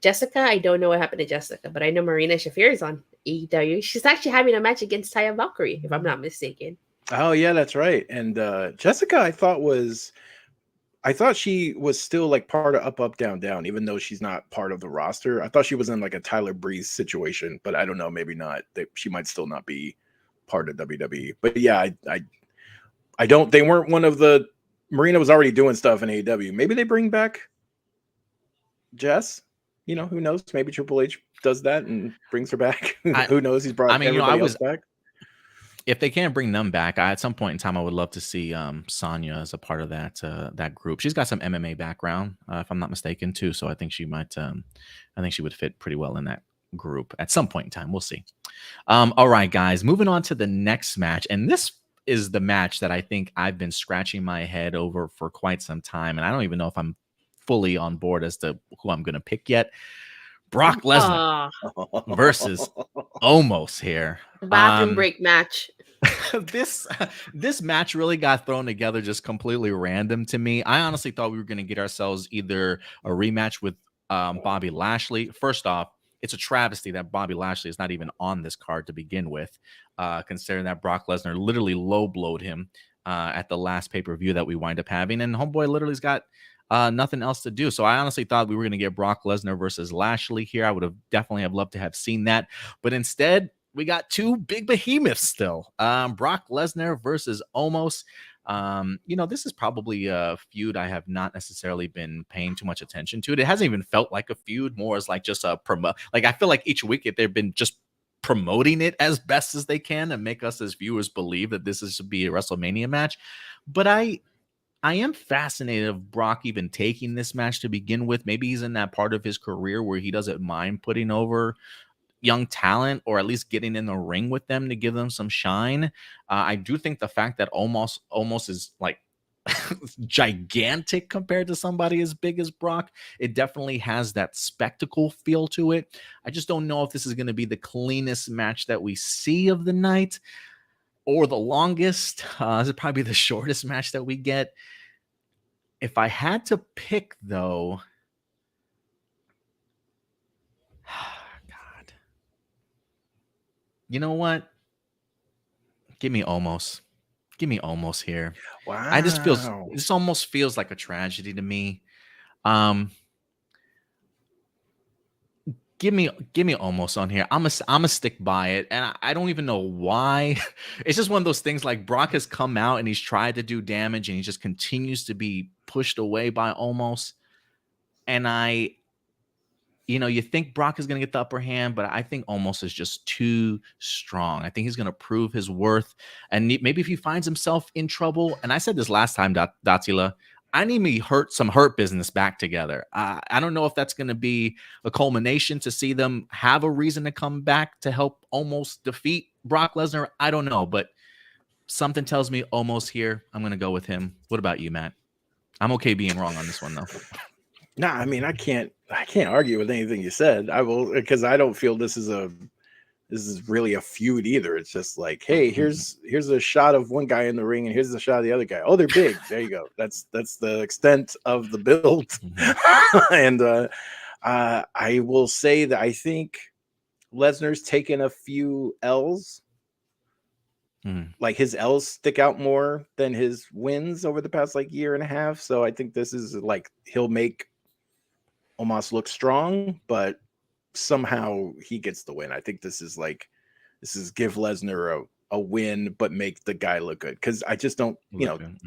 Jessica, I don't know what happened to Jessica, but I know Marina Shafir is on AEW. She's actually having a match against Taya Valkyrie, if I'm not mistaken. Oh yeah, that's right. And Jessica, I thought she was still like part of Up Up Down Down, even though she's not part of the roster. I thought she was in like a Tyler Breeze situation, but I don't know, maybe not. She might still not be part of WWE. But yeah, I don't. They weren't one of the. Marina was already doing stuff in AEW. Maybe they bring back Jess. Who knows? Maybe Triple H does that and brings her back. Who knows? He's brought everybody else back. If they can't bring them back, at some point in time, I would love to see Sonya as a part of that group. She's got some MMA background, if I'm not mistaken, too. So I think she might. I think she would fit pretty well in that group at some point in time. We'll see. All right, guys, moving on to the next match, and this is the match that I think I've been scratching my head over for quite some time, and I don't even know if I'm fully on board as to who I'm going to pick yet. Brock Lesnar versus Omos here. The bathroom break match. This match really got thrown together just completely random to me. I honestly thought we were going to get ourselves either a rematch with Bobby Lashley. First off, it's a travesty that Bobby Lashley is not even on this card to begin with, considering that Brock Lesnar literally low blowed him at the last pay-per-view that we wind up having, and homeboy literally's got nothing else to do. So I honestly thought we were going to get Brock Lesnar versus Lashley here. I would have definitely loved to have seen that, but instead we got two big behemoths still. Brock Lesnar versus Omos. This is probably a feud I have not necessarily been paying too much attention to. It hasn't even felt like a feud, more as like just a promo. Like I feel like each week they've been just promoting it as best as they can and make us as viewers believe that this is to be a WrestleMania match. But I am fascinated of Brock even taking this match to begin with. Maybe he's in that part of his career where he doesn't mind putting over young talent, or at least getting in the ring with them to give them some shine. I do think the fact that almost is like gigantic compared to somebody as big as Brock, it definitely has that spectacle feel to it. I just don't know if this is going to be the cleanest match that we see of the night or the longest. This is probably the shortest match that we get. If I had to pick, though, God, you know what? Give me Omos. Give me Omos here. Wow. This almost feels like a tragedy to me. Give me Omos on here. I'm a stick by it, and I don't even know why. It's just one of those things. Like Brock has come out and he's tried to do damage, and he just continues to be pushed away by Omos. And you think Brock is going to get the upper hand, but I think Omos is just too strong. I think he's going to prove his worth, and maybe if he finds himself in trouble. And I said this last time, Datila, I need me some hurt business back together. I don't know if that's going to be a culmination to see them have a reason to come back to help Omos defeat Brock Lesnar. I don't know, but something tells me Omos here. I'm going to go with him. What about you, Matt? I'm okay being wrong on this one, though. No, I mean, I can't argue with anything you said. I will, because I don't feel this is really a feud either. It's just like, hey, here's a shot of one guy in the ring, and here's the shot of the other guy. Oh, they're big. There you go. That's the extent of the build. And I will say that I think Lesnar's taken a few L's. Like his L's stick out more than his wins over the past like year and a half. So I think this is like he'll make Omos look strong, but somehow he gets the win. I think this is give Lesnar a win, but make the guy look good. Because I just don't,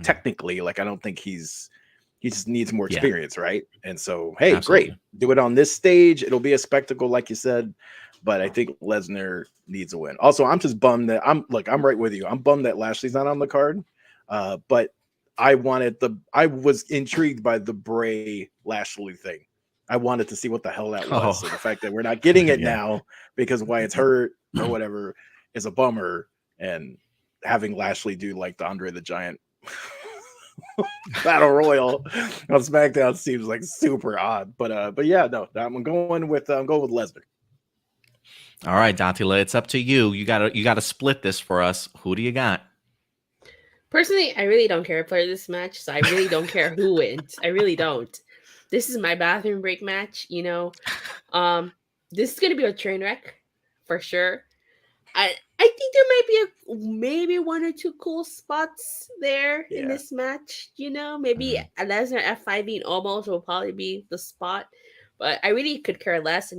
technically, like I don't think he just needs more experience, right? And so, hey, absolutely. Great, do it on this stage. It'll be a spectacle, like you said. But I think Lesnar needs a win. Also, I'm just bummed that I'm right with you. I'm bummed that Lashley's not on the card. But I was intrigued by the Bray Lashley thing. I wanted to see what the hell that was. So the fact that we're not getting it now because Wyatt's hurt or whatever is a bummer. And having Lashley do like the Andre the Giant Battle Royal on SmackDown seems like super odd. But yeah, no, I'm going with Lesnar. All right, Datila, it's up to you. You gotta split this for us. Who do you got? Personally, I really don't care for this match, so I really don't care who wins. I really don't. this is my bathroom break match. This is gonna be a train wreck for sure. I think there might be maybe one or two cool spots there in Yeah. this match. Maybe a Lesnar F5ing almost will probably be the spot, but I really could care less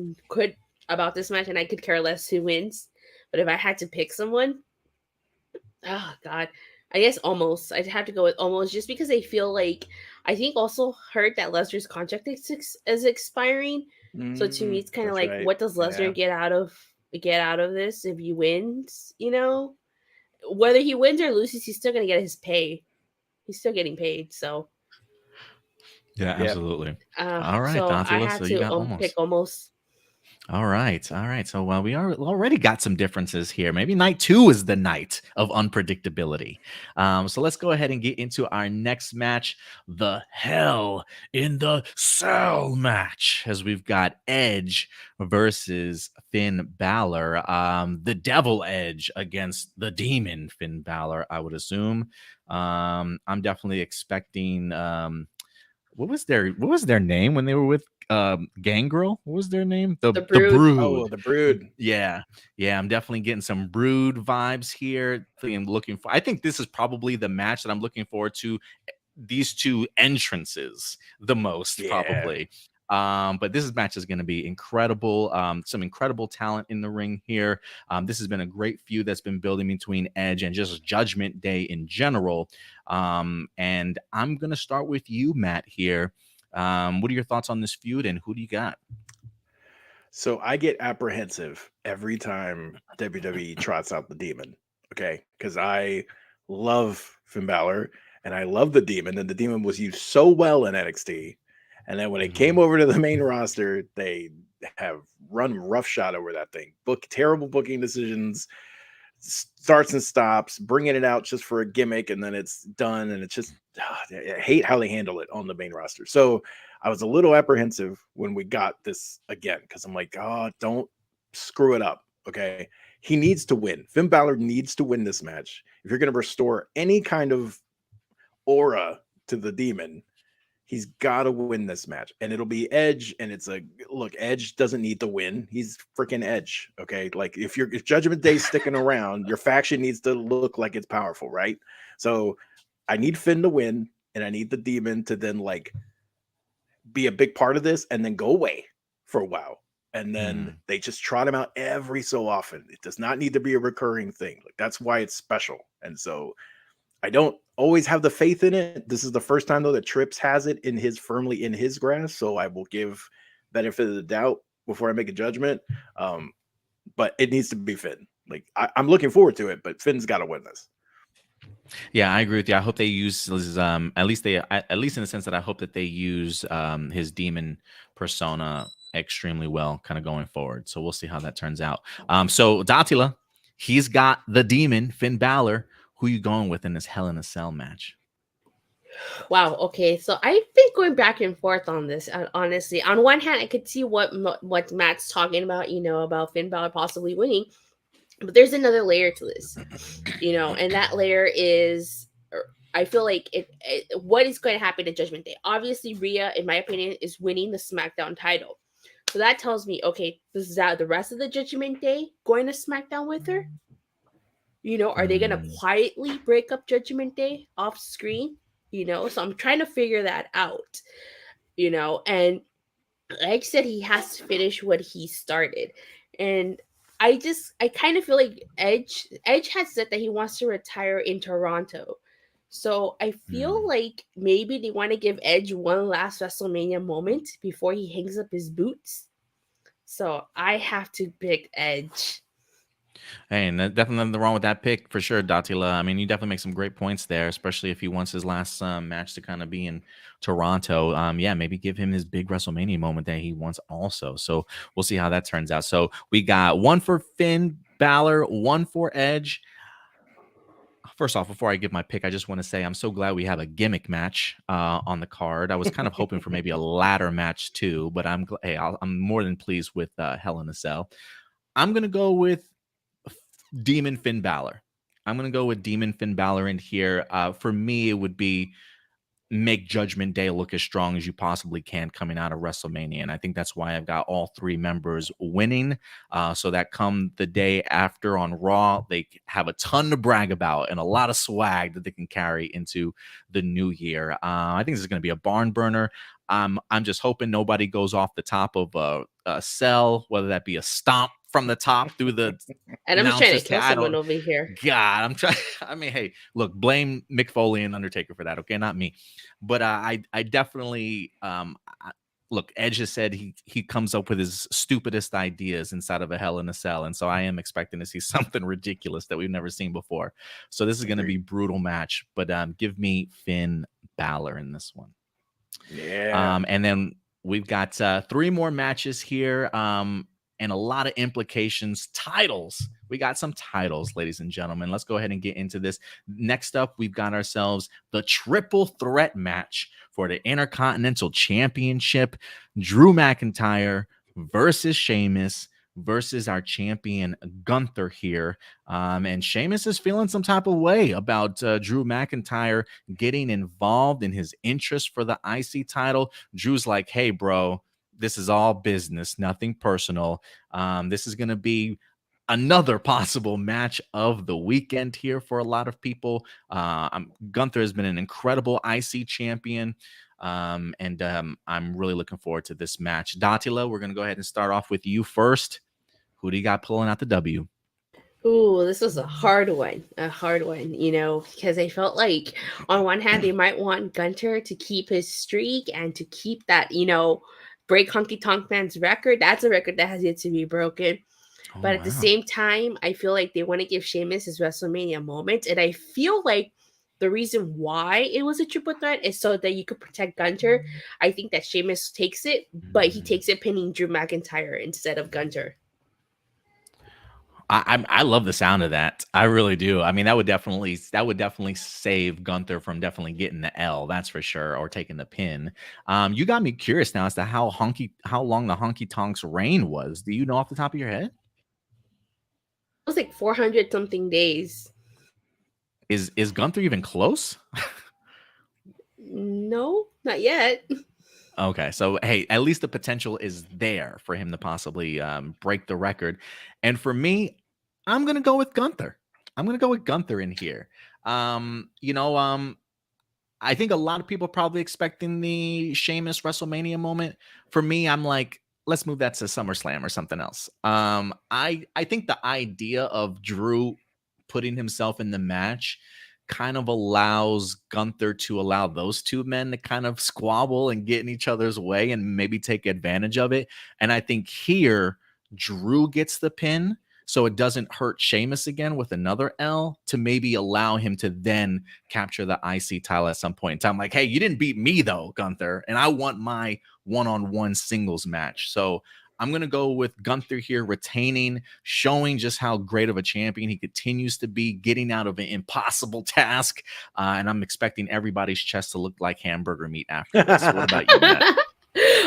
about this match, and I could care less who wins. But if I had to pick someone, oh god, I guess almost. I'd have to go with almost just because I think also heard that Lesnar's contract is expiring. So to me, it's kind of That's like, right. what does Lesnar Yeah. get out of this if he wins? Whether he wins or loses, he's still gonna get his pay. He's still getting paid. So, Yeah, Yeah. absolutely. All right, so I Datila. had So you to got pick almost. almost. All right. So we already got some differences here. Maybe night 2 is the night of unpredictability. So let's go ahead and get into our next match, the Hell in the Cell match, as we've got Edge versus Finn Balor. The Devil Edge against the Demon Finn Balor, I would assume. I'm definitely expecting. What was their name when they were with Gangrel? What was their name? The The Brood. Oh, Brood. the Brood. Yeah. I'm definitely getting some Brood vibes here. I think this is probably the match that I'm looking forward to these two entrances the most, Yeah. probably. But this match is going to be incredible. Some incredible talent in the ring here. This has been a great feud that's been building between Edge and just Judgment Day in general. And I'm going to start with you, Matt, here. What are your thoughts on this feud, and who do you got? So I get apprehensive every time WWE trots out the Demon. Okay, because I love Finn Balor and I love the Demon, and the Demon was used so well in NXT. And then when it came over to the main roster, they have run roughshod over that thing. Terrible booking decisions, starts and stops, bringing it out just for a gimmick, and then it's done. And it's just, I hate how they handle it on the main roster. So I was a little apprehensive when we got this again, because I'm like, oh, don't screw it up. Okay. He needs to win. Finn Balor needs to win this match. If you're going to restore any kind of aura to the Demon, he's got to win this match. And it'll be Edge. And it's look, Edge doesn't need to win. He's freaking Edge. Okay. Like if Judgment Day's sticking around, your faction needs to look like it's powerful, right? So I need Finn to win, and I need the Demon to then be a big part of this and then go away for a while. And then they just trot him out every so often. It does not need to be a recurring thing. That's why it's special. And so I don't always have the faith in it. This is the first time though that Trips has it firmly in his grasp. So I will give benefit of the doubt before I make a judgment. But it needs to be Finn. I'm looking forward to it, but Finn's got to win this. Yeah, I agree with you. I hope they use his, at least in the sense that I hope that they use his Demon persona extremely well, kind of going forward. So we'll see how that turns out. So Datila, he's got the Demon Finn Balor. Who you going with in this Hell in a Cell match? Wow. Okay. So I've been going back and forth on this. Honestly, on one hand, I could see what Matt's talking about. About Finn Balor possibly winning, but there's another layer to this. And that layer is, I feel like what is going to happen at Judgment Day. Obviously, Rhea, in my opinion, is winning the SmackDown title. So that tells me, okay, this is out the rest of the Judgment Day going to SmackDown with her. Are they going to quietly break up Judgment Day off screen? So I'm trying to figure that out, and like I said, he has to finish what he started. And I kind of feel like Edge has said that he wants to retire in Toronto. So I feel like maybe they want to give Edge one last WrestleMania moment before he hangs up his boots. So I have to pick Edge. Hey, and definitely nothing wrong with that pick for sure, Datila. I mean, you definitely make some great points there, especially if he wants his last match to kind of be in Toronto. Yeah, maybe give him his big WrestleMania moment that he wants also. So we'll see how that turns out. So we got one for Finn Balor, one for Edge. First off, before I give my pick, I just want to say I'm so glad we have a gimmick match on the card. I was kind of hoping for maybe a ladder match too, but I'm more than pleased with Hell in a Cell. I'm gonna go with Demon Finn Balor. I'm going to go with Demon Finn Balor in here. For me, it would be make Judgment Day look as strong as you possibly can coming out of WrestleMania. And I think that's why I've got all three members winning, so that come the day after on Raw, they have a ton to brag about and a lot of swag that they can carry into the new year. I think this is going to be a barn burner. I'm just hoping nobody goes off the top of a cell, whether that be a stomp from the top through the And I'm just trying to announcer's kill someone over here. God, I'm trying. I mean, hey, look, blame Mick Foley and Undertaker for that, okay? Not me. But I definitely look. Edge has said he comes up with his stupidest ideas inside of a Hell in a Cell, and so I am expecting to see something ridiculous that we've never seen before. So this is going to be a brutal match. But give me Finn Balor in this one. Yeah. And then we've got 3 more matches here. And a lot of implications. Titles. We got some titles, ladies and gentlemen. Let's go ahead and get into this. Next up, we've got ourselves the triple threat match for the Intercontinental Championship. Drew McIntyre versus Sheamus versus our champion Gunther here. And Sheamus is feeling some type of way about Drew McIntyre getting involved in his interest for the IC title. Drew's like, hey, bro, this is all business, nothing personal. This is going to be another possible match of the weekend here for a lot of people. Gunther has been an incredible IC champion, and I'm really looking forward to this match. Datila, we're going to go ahead and start off with you first. Who do you got pulling out the W? Ooh, this was a hard one, because I felt like on one hand, they might want Gunther to keep his streak and to keep that, break Honky Tonk Man's record. That's a record that has yet to be broken. But at the same time, I feel like they want to give Sheamus his WrestleMania moment. And I feel like the reason why it was a triple threat is so that you could protect Gunther. I think that Sheamus takes it, but he takes it pinning Drew McIntyre instead of Gunther. I love the sound of that. I really do. I mean, that would definitely save Gunther from definitely getting the L, that's for sure, or taking the pin. You got me curious now as to how long the Honky Tonk's reign was. Do you know off the top of your head? It was like 400 something days. Is Gunther even close? No, not yet. Okay, so hey, at least the potential is there for him to possibly break the record. And for me, I'm gonna go with Gunther. I'm gonna go with Gunther in here. I think a lot of people are probably expecting the Sheamus WrestleMania moment. For me, I'm like, let's move that to SummerSlam or something else. I think the idea of Drew putting himself in the match kind of allows Gunther to allow those two men to kind of squabble and get in each other's way and maybe take advantage of it. And I think here Drew gets the pin, so it doesn't hurt Sheamus again with another L, to maybe allow him to then capture the IC title at some point in time. Like, hey, you didn't beat me though, Gunther, and I want my one-on-one singles match. So I'm going to go with Gunther here, retaining, showing just how great of a champion he continues to be, getting out of an impossible task. And I'm expecting everybody's chest to look like hamburger meat after this. What about you, Matt?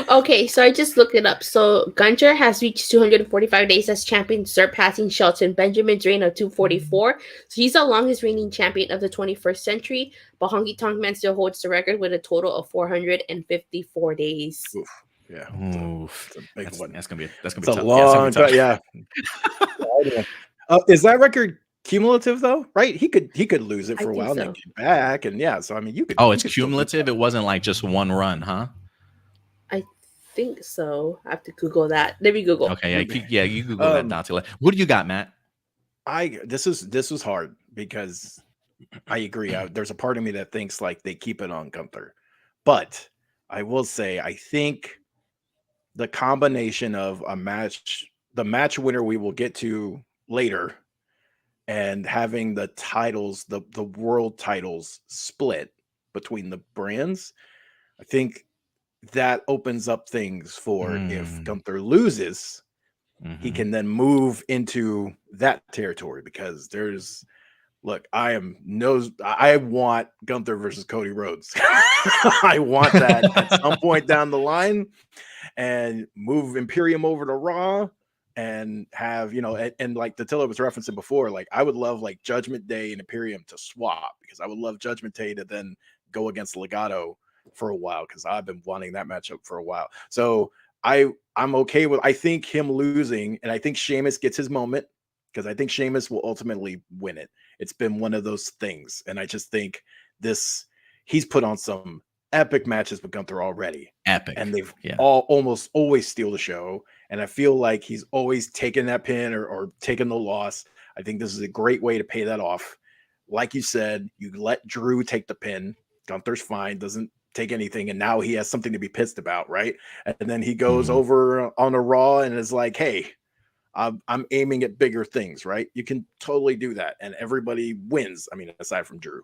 Okay, so I just looked it up. So Gunther has reached 245 days as champion, surpassing Shelton Benjamin's reign of 244. So he's the longest reigning champion of the 21st century, but Honky Tonk Man still holds the record with a total of 454 days. Oof. Yeah, that's gonna be it's tough. A long time. Yeah. Is that record cumulative though? Right? He could lose it for a while and then get back, and yeah. So I mean, you could. Oh, it's cumulative. It wasn't like just one run, huh? I think so. I have to Google that. Let me Google. Okay, yeah, you Google that, Datila. What do you got, Matt? This was hard because I agree. There's a part of me that thinks like they keep it on Gunther, but I will say I think the combination of the match winner we will get to later, and having the titles, the world titles split between the brands, I think that opens up things for if Gunther loses, he can then move into that territory, because I want Gunther versus Cody Rhodes. I want that at some point down the line, and move Imperium over to Raw and have, and like Datila was referencing before, like I would love like Judgment Day and Imperium to swap, because I would love Judgment Day to then go against Legato for a while because I've been wanting that matchup for a while. So I'm okay with. I think him losing, and I think Sheamus gets his moment because I think Sheamus will ultimately win it. It's been one of those things, and I just think he's put on some epic matches with Gunther already. Epic. And they've almost always steal the show. And I feel like he's always taken that pin or taken the loss. I think this is a great way to pay that off. Like you said, you let Drew take the pin. Gunther's fine, doesn't take anything. And now he has something to be pissed about, right? And then he goes over on a Raw and is like, hey, I'm aiming at bigger things, right? You can totally do that. And everybody wins. I mean, aside from Drew.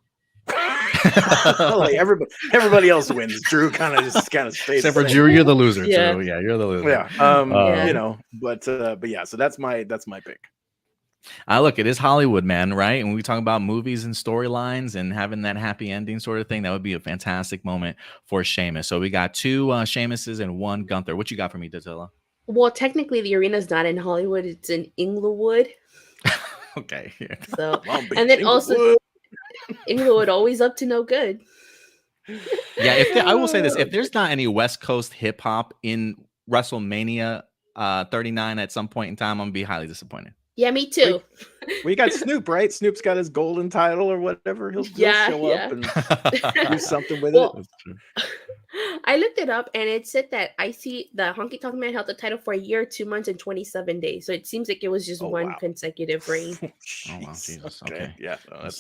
Like everybody else wins. Drew kind of stays. Except for Drew, you're the loser. Yeah. Drew. Yeah, you're the loser. Yeah. You know, but yeah. So that's my pick. Look, it is Hollywood, man, right? And we talk about movies and storylines and having that happy ending sort of thing. That would be a fantastic moment for Sheamus. So we got 2 Sheamuses and 1 Gunther. What you got for me, Datila? Well, technically, the arena's not in Hollywood; it's in Inglewood. Okay. Yeah. So, and then also. Inglewood always up to no good. Yeah, I will say this: if there's not any West Coast hip hop in WrestleMania 39 at some point in time, I'm gonna be highly disappointed. Yeah, me too. We got Snoop, right? Snoop's got his golden title or whatever. He'll show up and do something with it. That's true. I looked it up and it said that I see the Honky Tonk Man held the title for a year, 2 months, and 27 days. So it seems like it was just one consecutive reign. Oh wow, Jesus. Okay. Yeah,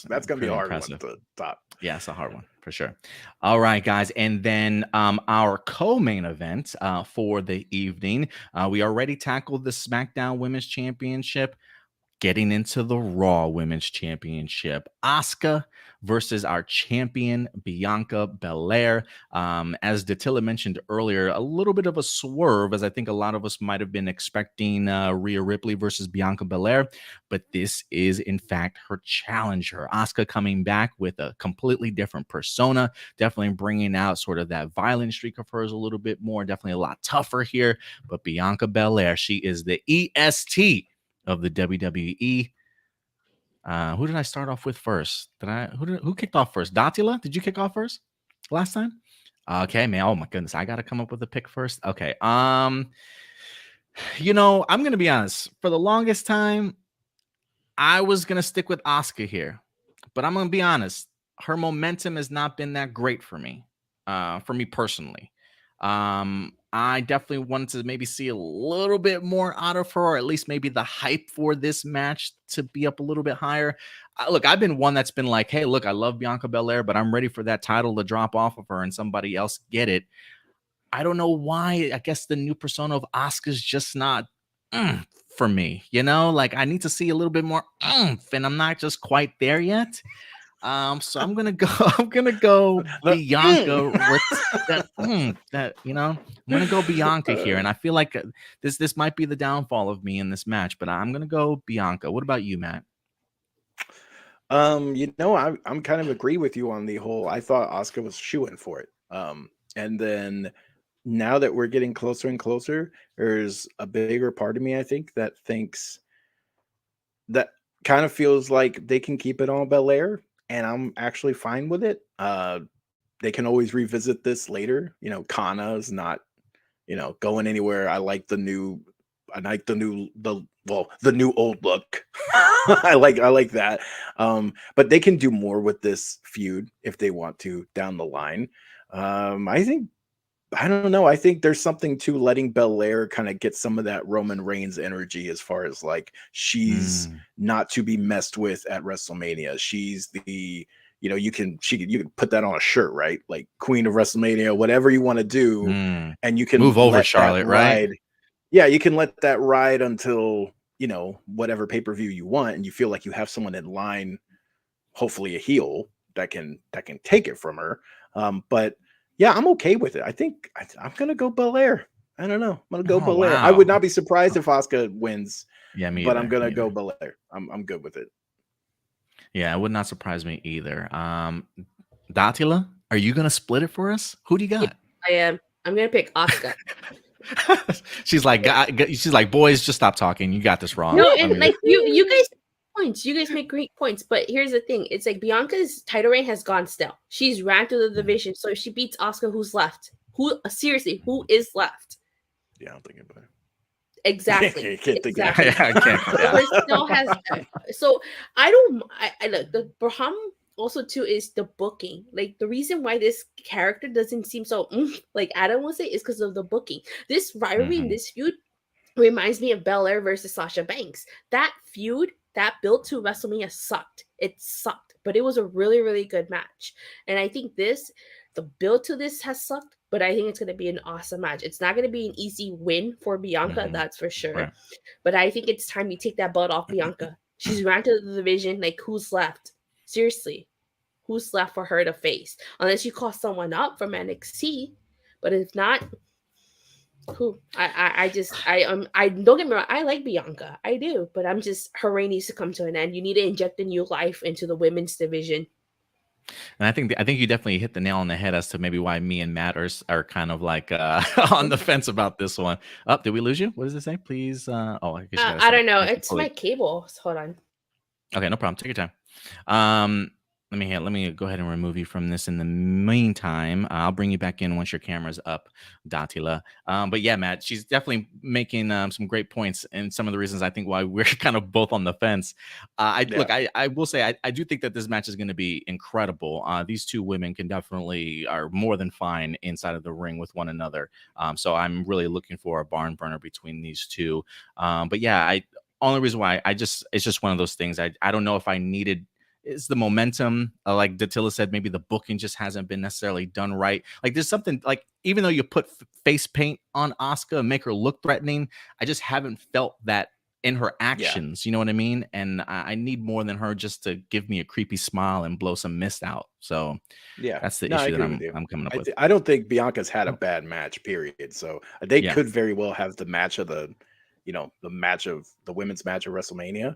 that's gonna be a hard one to top. Yeah, it's a hard one for sure. All right, guys, and then our co-main event for the evening, we already tackled the SmackDown Women's Championship. Getting into the Raw Women's Championship, Asuka versus our champion, Bianca Belair. As Datila mentioned earlier, a little bit of a swerve, as I think a lot of us might have been expecting Rhea Ripley versus Bianca Belair, but this is, in fact, her challenger. Asuka coming back with a completely different persona, definitely bringing out sort of that violent streak of hers a little bit more, definitely a lot tougher here, but Bianca Belair, she is the EST of the WWE. Who did I start off with first? Who kicked off first? Datila? Did you kick off first last time? Okay, man. Oh my goodness. I gotta come up with a pick first. Okay. You know, I'm gonna be honest. For the longest time, I was gonna stick with Asuka here. But I'm gonna be honest, her momentum has not been that great for me personally. I definitely wanted to maybe see a little bit more out of her, or at least maybe the hype for this match to be up a little bit higher. Look, I've been one that's been like, hey, look, I love Bianca Belair, but I'm ready for that title to drop off of her and somebody else get it. I don't know why. I guess the new persona of Asuka's just not for me, you know? Like, I need to see a little bit more and I'm not just quite there yet. So I'm gonna go Bianca with that, you know, I'm gonna go Bianca here, and I feel like this might be the downfall of me in this match, but I'm gonna go Bianca. What about you, Matt? You know, I'm kind of agree with you on the whole. I thought Asuka was shooing for it, and then now that we're getting closer and closer, there's a bigger part of me, I think, that thinks that kind of feels like they can keep it on Belair. And I'm actually fine with it. They can always revisit this later. You know, Kana is not, you know, going anywhere. I like the new old look. I like that. But they can do more with this feud if they want to down the line. I don't know. I think there's something to letting Belair kind of get some of that Roman Reigns energy, as far as like she's not to be messed with at WrestleMania. She's the, you know, you can put that on a shirt, right? Like Queen of WrestleMania, whatever you want to do, and you can move over Charlotte, right? Yeah, you can let that ride until, you know, whatever pay-per-view you want, and you feel like you have someone in line, hopefully a heel that can take it from her. But yeah, I'm okay with it. I think I'm going to go Belair. I don't know. I'm going to go Belair. Wow. I would not be surprised if Asuka wins. Yeah, me but either. I'm going to go Belair. I'm good with it. Yeah, it would not surprise me either. Datila, are you going to split it for us? Who do you got? Yeah, I am. I'm going to pick Asuka. She's like, boys, just stop talking. You got this wrong. No, and like you guys points. You guys make great points. But here's the thing. It's like Bianca's title reign has gone stale. She's ran through the division. So if she beats Asuka, who's left? Who is left? Yeah, I'm thinking about it. Exactly. Can't think of exactly. it. I can't. Yeah. But still has so I don't I look the Braham also too is the booking. Like the reason why this character doesn't seem so like Adam will say is because of the booking. This rivalry in this feud reminds me of Belair versus Sasha Banks. That feud that built to WrestleMania sucked. It sucked, but it was a really, really good match. And I think the build to this has sucked, but I think it's going to be an awesome match. It's not going to be an easy win for Bianca, that's for sure. Right. But I think it's time you take that belt off Bianca. She's ran to the division. Like, who's left? Seriously, who's left for her to face? Unless you call someone up from NXT, but if not, who? I don't get me wrong. I like Bianca, I do, but I'm just her reign needs to come to an end. You need to inject a new life into the women's division. And I think you definitely hit the nail on the head as to maybe why me and Matt are kind of like on the fence about this one. Did we lose you? What does it say? Please. I guess I don't know. It's my cable. Hold on. Okay, no problem. Take your time. Let me go ahead and remove you from this. In the meantime, I'll bring you back in once your camera's up, Datila. But yeah, Matt, she's definitely making some great points, and some of the reasons I think why we're kind of both on the fence. I will say I do think that this match is going to be incredible. These two women are more than fine inside of the ring with one another. So I'm really looking for a barn burner between these two. But yeah, only reason why it's just one of those things. I don't know if I needed. Is the momentum, like Datila said, maybe the booking just hasn't been necessarily done right. Like there's something like, even though you put face paint on Asuka and make her look threatening, I just haven't felt that in her actions. You know what I mean? And I need more than her just to give me a creepy smile and blow some mist out. So yeah, that's the issue that I'm coming up with. I don't think Bianca's had a bad match, period. So they could very well have the match of the women's match of WrestleMania.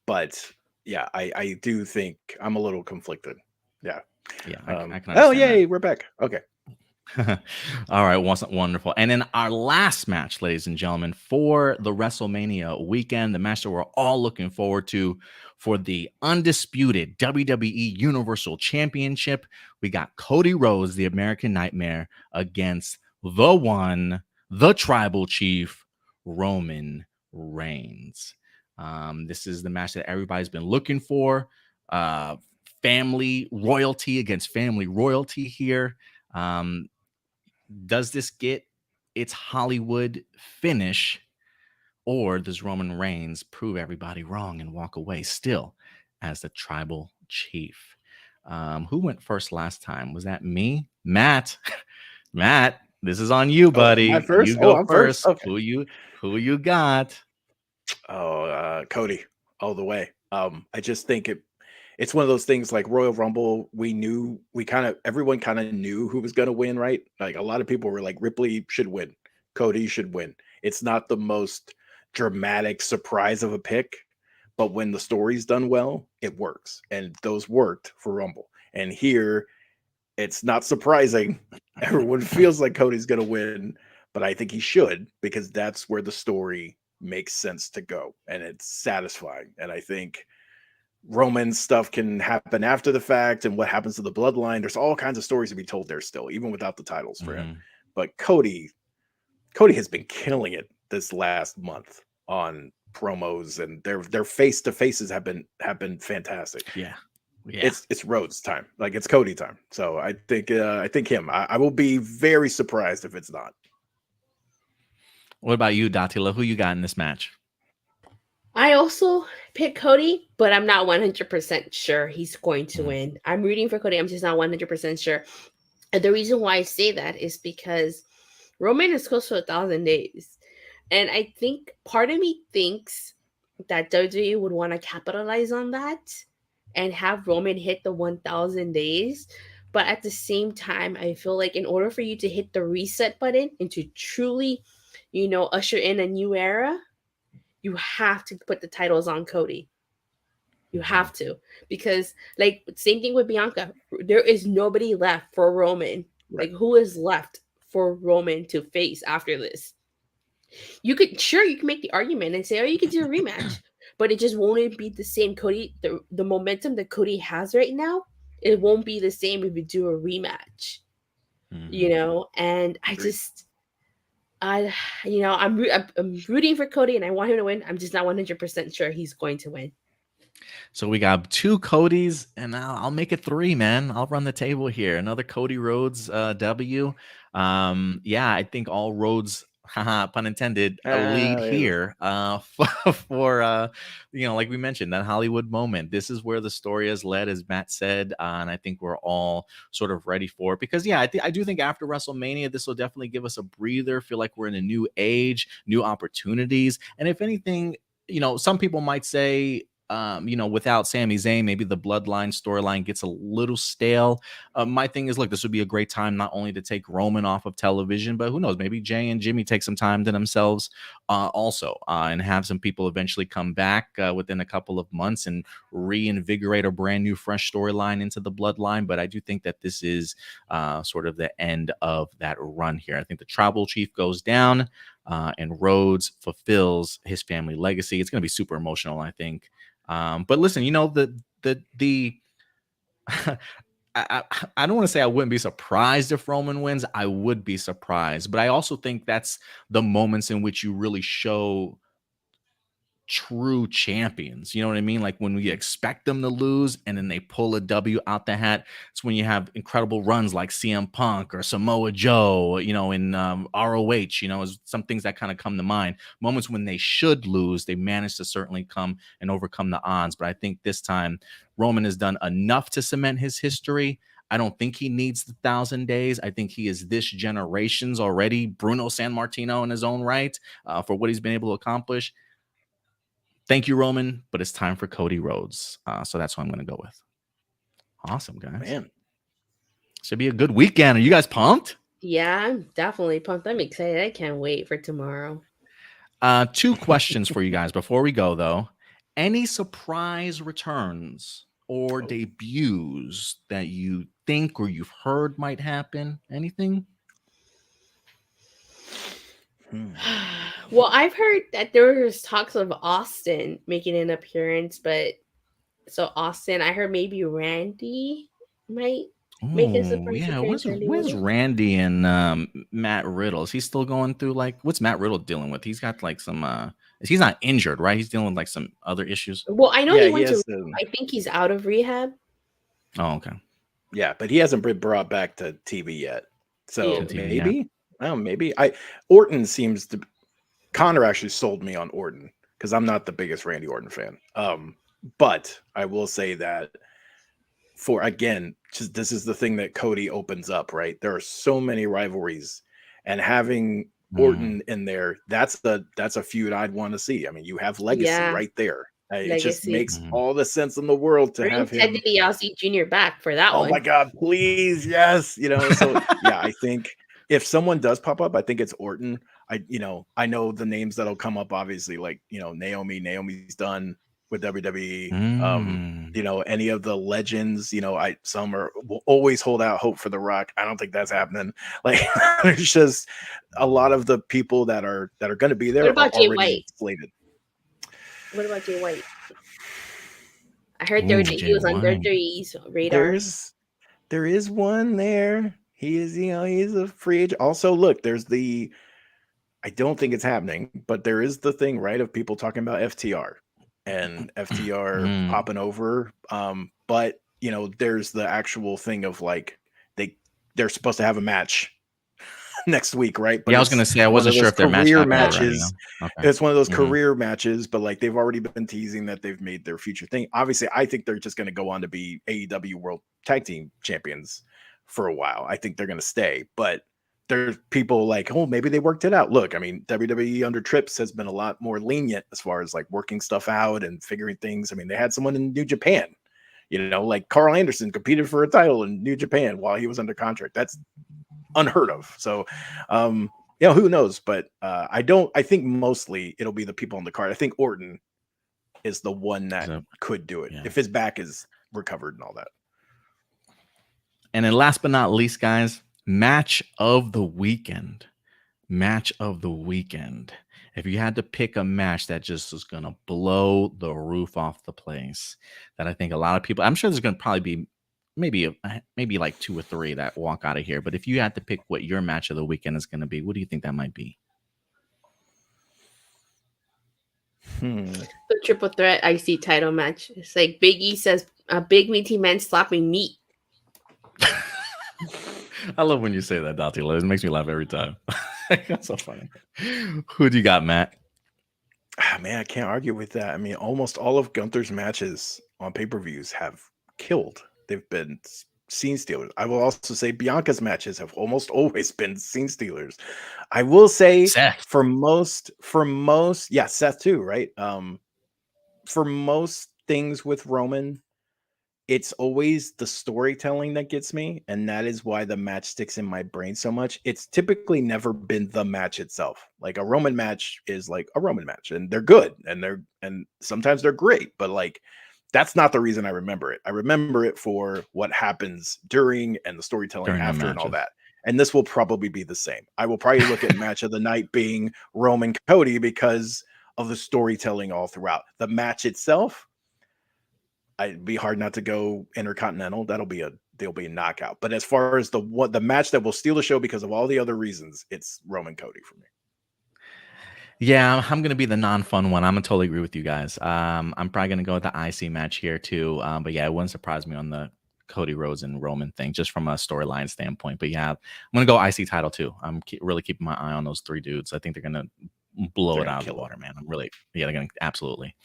But yeah, I do think I'm a little conflicted. Yeah. Yeah. I can yay, we're back. Okay. All right, wasn't wonderful. And then our last match, ladies and gentlemen, for the WrestleMania weekend, the match that we're all looking forward to for the undisputed WWE Universal Championship. We got Cody Rhodes, the American Nightmare, against the one, the Tribal Chief, Roman Reigns. This is the match that everybody's been looking for. Family royalty against family royalty here. Does this get its Hollywood finish, or does Roman Reigns prove everybody wrong and walk away still as the Tribal Chief? Who went first last time? Was that me? Matt. Matt, this is on you, buddy. Matt first? You go I'm first. Okay. Who you got? Cody, all the way. I just think it's one of those things like Royal Rumble. Everyone kind of knew who was going to win, right? Like a lot of people were like, Ripley should win, Cody should win. It's not the most dramatic surprise of a pick, but when the story's done well, it works. And those worked for Rumble. And here, it's not surprising. Everyone feels like Cody's going to win, but I think he should, because that's where the story makes sense to go. And it's satisfying. And I think Roman stuff can happen after the fact, and what happens to the bloodline. There's all kinds of stories to be told there still, even without the titles for him. But Cody has been killing it this last month on promos, and their face to faces have been fantastic. Yeah. It's Rhodes time. Like it's Cody time. So I think him. I will be very surprised if it's not. What about you, Datila? Who you got in this match? I also picked Cody, but I'm not 100% sure he's going to win. I'm rooting for Cody. I'm just not 100% sure. And the reason why I say that is because Roman is close to 1,000 days. And I think part of me thinks that WWE would want to capitalize on that and have Roman hit the 1,000 days. But at the same time, I feel like in order for you to hit the reset button and to truly, usher in a new era, you have to put the titles on Cody. You have to. Because, same thing with Bianca. There is nobody left for Roman. Right. Who is left for Roman to face after this? You can make the argument and say, you could do a rematch. but it just won't be the same. Cody, the momentum that Cody has right now, it won't be the same if we do a rematch. You know, and I'm rooting for Cody, and I want him to win. I'm just not 100% sure he's going to win. So we got 2 Codys, and I'll make it 3, man. I'll run the table here. Another Cody Rhodes W. Yeah, I think all roads, haha, pun intended, lead here for like we mentioned, that Hollywood moment. This is where the story has led, as Matt said, and I think we're all sort of ready for it. Because, yeah, I do think after WrestleMania, this will definitely give us a breather, feel like we're in a new age, new opportunities. And if anything, some people might say, without Sami Zayn, maybe the bloodline storyline gets a little stale. My thing is, look, this would be a great time not only to take Roman off of television, but who knows, maybe Jay and Jimmy take some time to themselves also, and have some people eventually come back within a couple of months and reinvigorate a brand new, fresh storyline into the bloodline. But I do think that this is sort of the end of that run here. I think the tribal chief goes down, and Rhodes fulfills his family legacy. It's going to be super emotional, I think. But listen, I don't want to say I wouldn't be surprised if Roman wins. I would be surprised, but I also think that's the moments in which you really show true champions. You know what I mean? Like when we expect them to lose and then they pull a W out the hat. It's when you have incredible runs like CM Punk or Samoa Joe, in ROH, is some things that kind of come to mind. Moments when they should lose, they manage to certainly come and overcome the odds. But I think this time Roman has done enough to cement his history. I don't think he needs the 1,000 days. I think he is this generation's already Bruno Sammartino in his own right for what he's been able to accomplish. Thank you, Roman, but it's time for Cody Rhodes. So that's what I'm going to go with. Awesome, guys. Man. Should be a good weekend. Are you guys pumped? Yeah, I'm definitely pumped. I'm excited. I can't wait for tomorrow. 2 questions for you guys before we go, though. Any surprise returns or debuts that you think or you've heard might happen? Anything? Well, I've heard that there was talks of Austin making an appearance, but so Austin, I heard maybe Randy might make his surprise appearance. Where's Randy and Matt Riddle? Is he still going through what's Matt Riddle dealing with? He's got some he's not injured, right? He's dealing with some other issues. Well, I know he went to I think he's out of rehab. Oh, okay. Yeah, but he hasn't been brought back to TV yet. So maybe. Yeah. Oh, maybe. Orton seems to. Connor actually sold me on Orton because I'm not the biggest Randy Orton fan. But I will say that this is the thing that Cody opens up, right? There are so many rivalries, and having Orton in there, that's a feud I'd want to see. I mean, you have legacy right there. It just makes all the sense in the world to have him. Ted DiBiase Jr. back for that one. Oh my God, please, yes. So yeah, I think if someone does pop up, I think it's Orton. I know the names that'll come up, obviously, like, Naomi's done with WWE. Any of the legends, some will always hold out hope for The Rock. I don't think that's happening. Like, there's just a lot of the people that are going to be there. What about Jay White? Slated. What about Jay White? I heard he was on WWE's radar. There is one there. He is, he's a free agent. Also, look, I don't think it's happening, but there is the thing, right, of people talking about FTR and FTR popping over. But there's the actual thing of like they're supposed to have a match next week, right? But yeah, I was gonna say I wasn't sure if their matches. Okay. It's one of those career matches, but like they've already been teasing that they've made their future thing. Obviously, I think they're just gonna go on to be AEW World Tag Team Champions for a while. I think they're gonna stay, but there's people like, oh, maybe they worked it out. Look, I mean, WWE under Trips has been a lot more lenient as far as like working stuff out and figuring things. I mean, they had someone in New Japan, like Carl Anderson competed for a title in New Japan while he was under contract. That's unheard of. So, who knows? But I think mostly it'll be the people on the card. I think Orton is the one that could do it if his back is recovered and all that. And then last but not least, guys, match of the weekend. Match of the weekend. If you had to pick a match that just is going to blow the roof off the place, that I think a lot of people, I'm sure there's going to probably be maybe like 2 or 3 that walk out of here. But if you had to pick what your match of the weekend is going to be, what do you think that might be? The triple threat IC title match. It's like Big E says, a big meaty man slapping meat. I love when you say that, Datila. It makes me laugh every time. That's so funny. Who do you got, Matt? Man, I can't argue with that. I mean, almost all of Gunther's matches on pay-per-views have killed. They've been scene stealers. I will also say Bianca's matches have almost always been scene stealers. I will say Seth. for most, yeah, Seth too, right? For most things with Roman, it's always the storytelling that gets me, and that is why the match sticks in my brain so much. It's typically never been the match itself. Like a Roman match is like a Roman match, and they're good, and sometimes they're great, but like that's not the reason I remember it. I remember it for what happens during and the storytelling after and all that. And this will probably be the same. I will probably look at match of the night being Roman Cody because of the storytelling all throughout. The match itself, it'd be hard not to go Intercontinental. There'll be a knockout. But as far as the match that will steal the show because of all the other reasons, it's Roman Cody for me. Yeah, I'm going to be the non-fun one. I'm going to totally agree with you guys. I'm probably going to go with the IC match here too. But yeah, it wouldn't surprise me on the Cody Rhodes and Roman thing, just from a storyline standpoint. But yeah, I'm going to go IC title too. I'm really keeping my eye on those 3 dudes. I think they're going to blow it out of the water, man. They're gonna absolutely.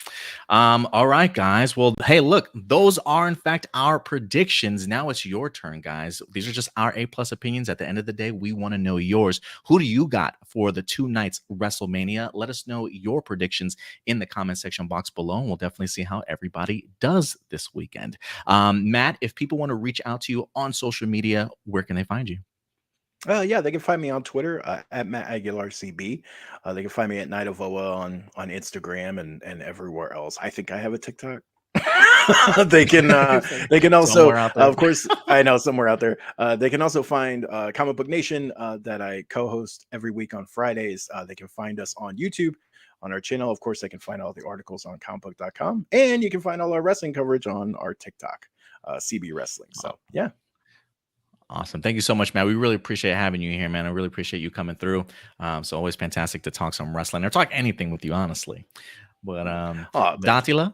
All right, guys. Well, hey, look, those are in fact our predictions. Now it's your turn, guys. These are just our A+ opinions. At the end of the day, we want to know yours. Who do you got for the 2 nights WrestleMania? Let us know your predictions in the comment section box below, and we'll definitely see how everybody does this weekend. Matt, if people want to reach out to you on social media, where can they find you? Yeah, they can find me on Twitter at Matt Aguilar CB. They can find me at Night of Oa on Instagram and everywhere else. I think I have a TikTok. They can also, of course, I know somewhere out there. They can also find Comic Book Nation that I co-host every week on Fridays. They can find us on YouTube on our channel. Of course, they can find all the articles on comicbook.com, and you can find all our wrestling coverage on our TikTok, CB Wrestling. So yeah. Awesome. Thank you so much, Matt. We really appreciate having you here, man. I really appreciate you coming through. So always fantastic to talk some wrestling or talk anything with you, honestly. But Datila,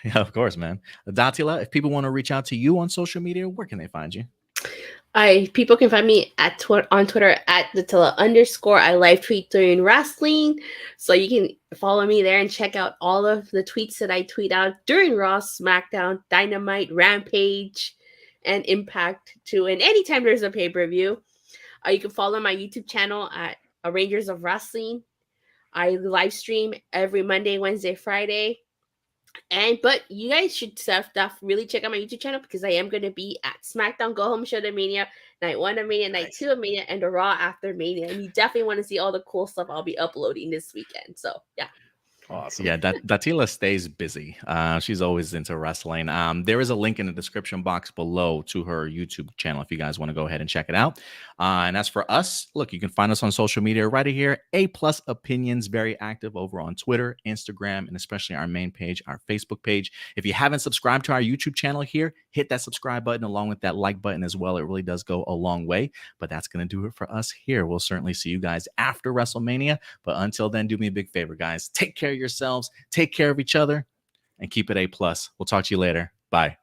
yeah, of course, man. Datila, if people want to reach out to you on social media, where can they find you? People can find me on Twitter at Datila_. I live tweet during wrestling, so you can follow me there and check out all of the tweets that I tweet out during Raw, SmackDown, Dynamite, Rampage, and Impact too. And anytime there's a pay-per-view, you can follow my YouTube channel at Rangers of Wrestling. I live stream every Monday, Wednesday, Friday. But you guys should really check out my YouTube channel because I am going to be at SmackDown Go Home Show of Mania, Night 1 of Mania, Night 2 of Mania, and the Raw after Mania. And you definitely want to see all the cool stuff I'll be uploading this weekend. So yeah. Awesome. Yeah, Datila stays busy. She's always into wrestling. There is a link in the description box below to her YouTube channel if you guys want to go ahead and check it out. And as for us, look, you can find us on social media right here. A+ Opinions, very active over on Twitter, Instagram, and especially our main page, our Facebook page. If you haven't subscribed to our YouTube channel here, hit that subscribe button along with that like button as well. It really does go a long way. But that's going to do it for us here. We'll certainly see you guys after WrestleMania. But until then, do me a big favor, guys. Take care of yourselves, take care of each other, and keep it A+. We'll talk to you later. Bye.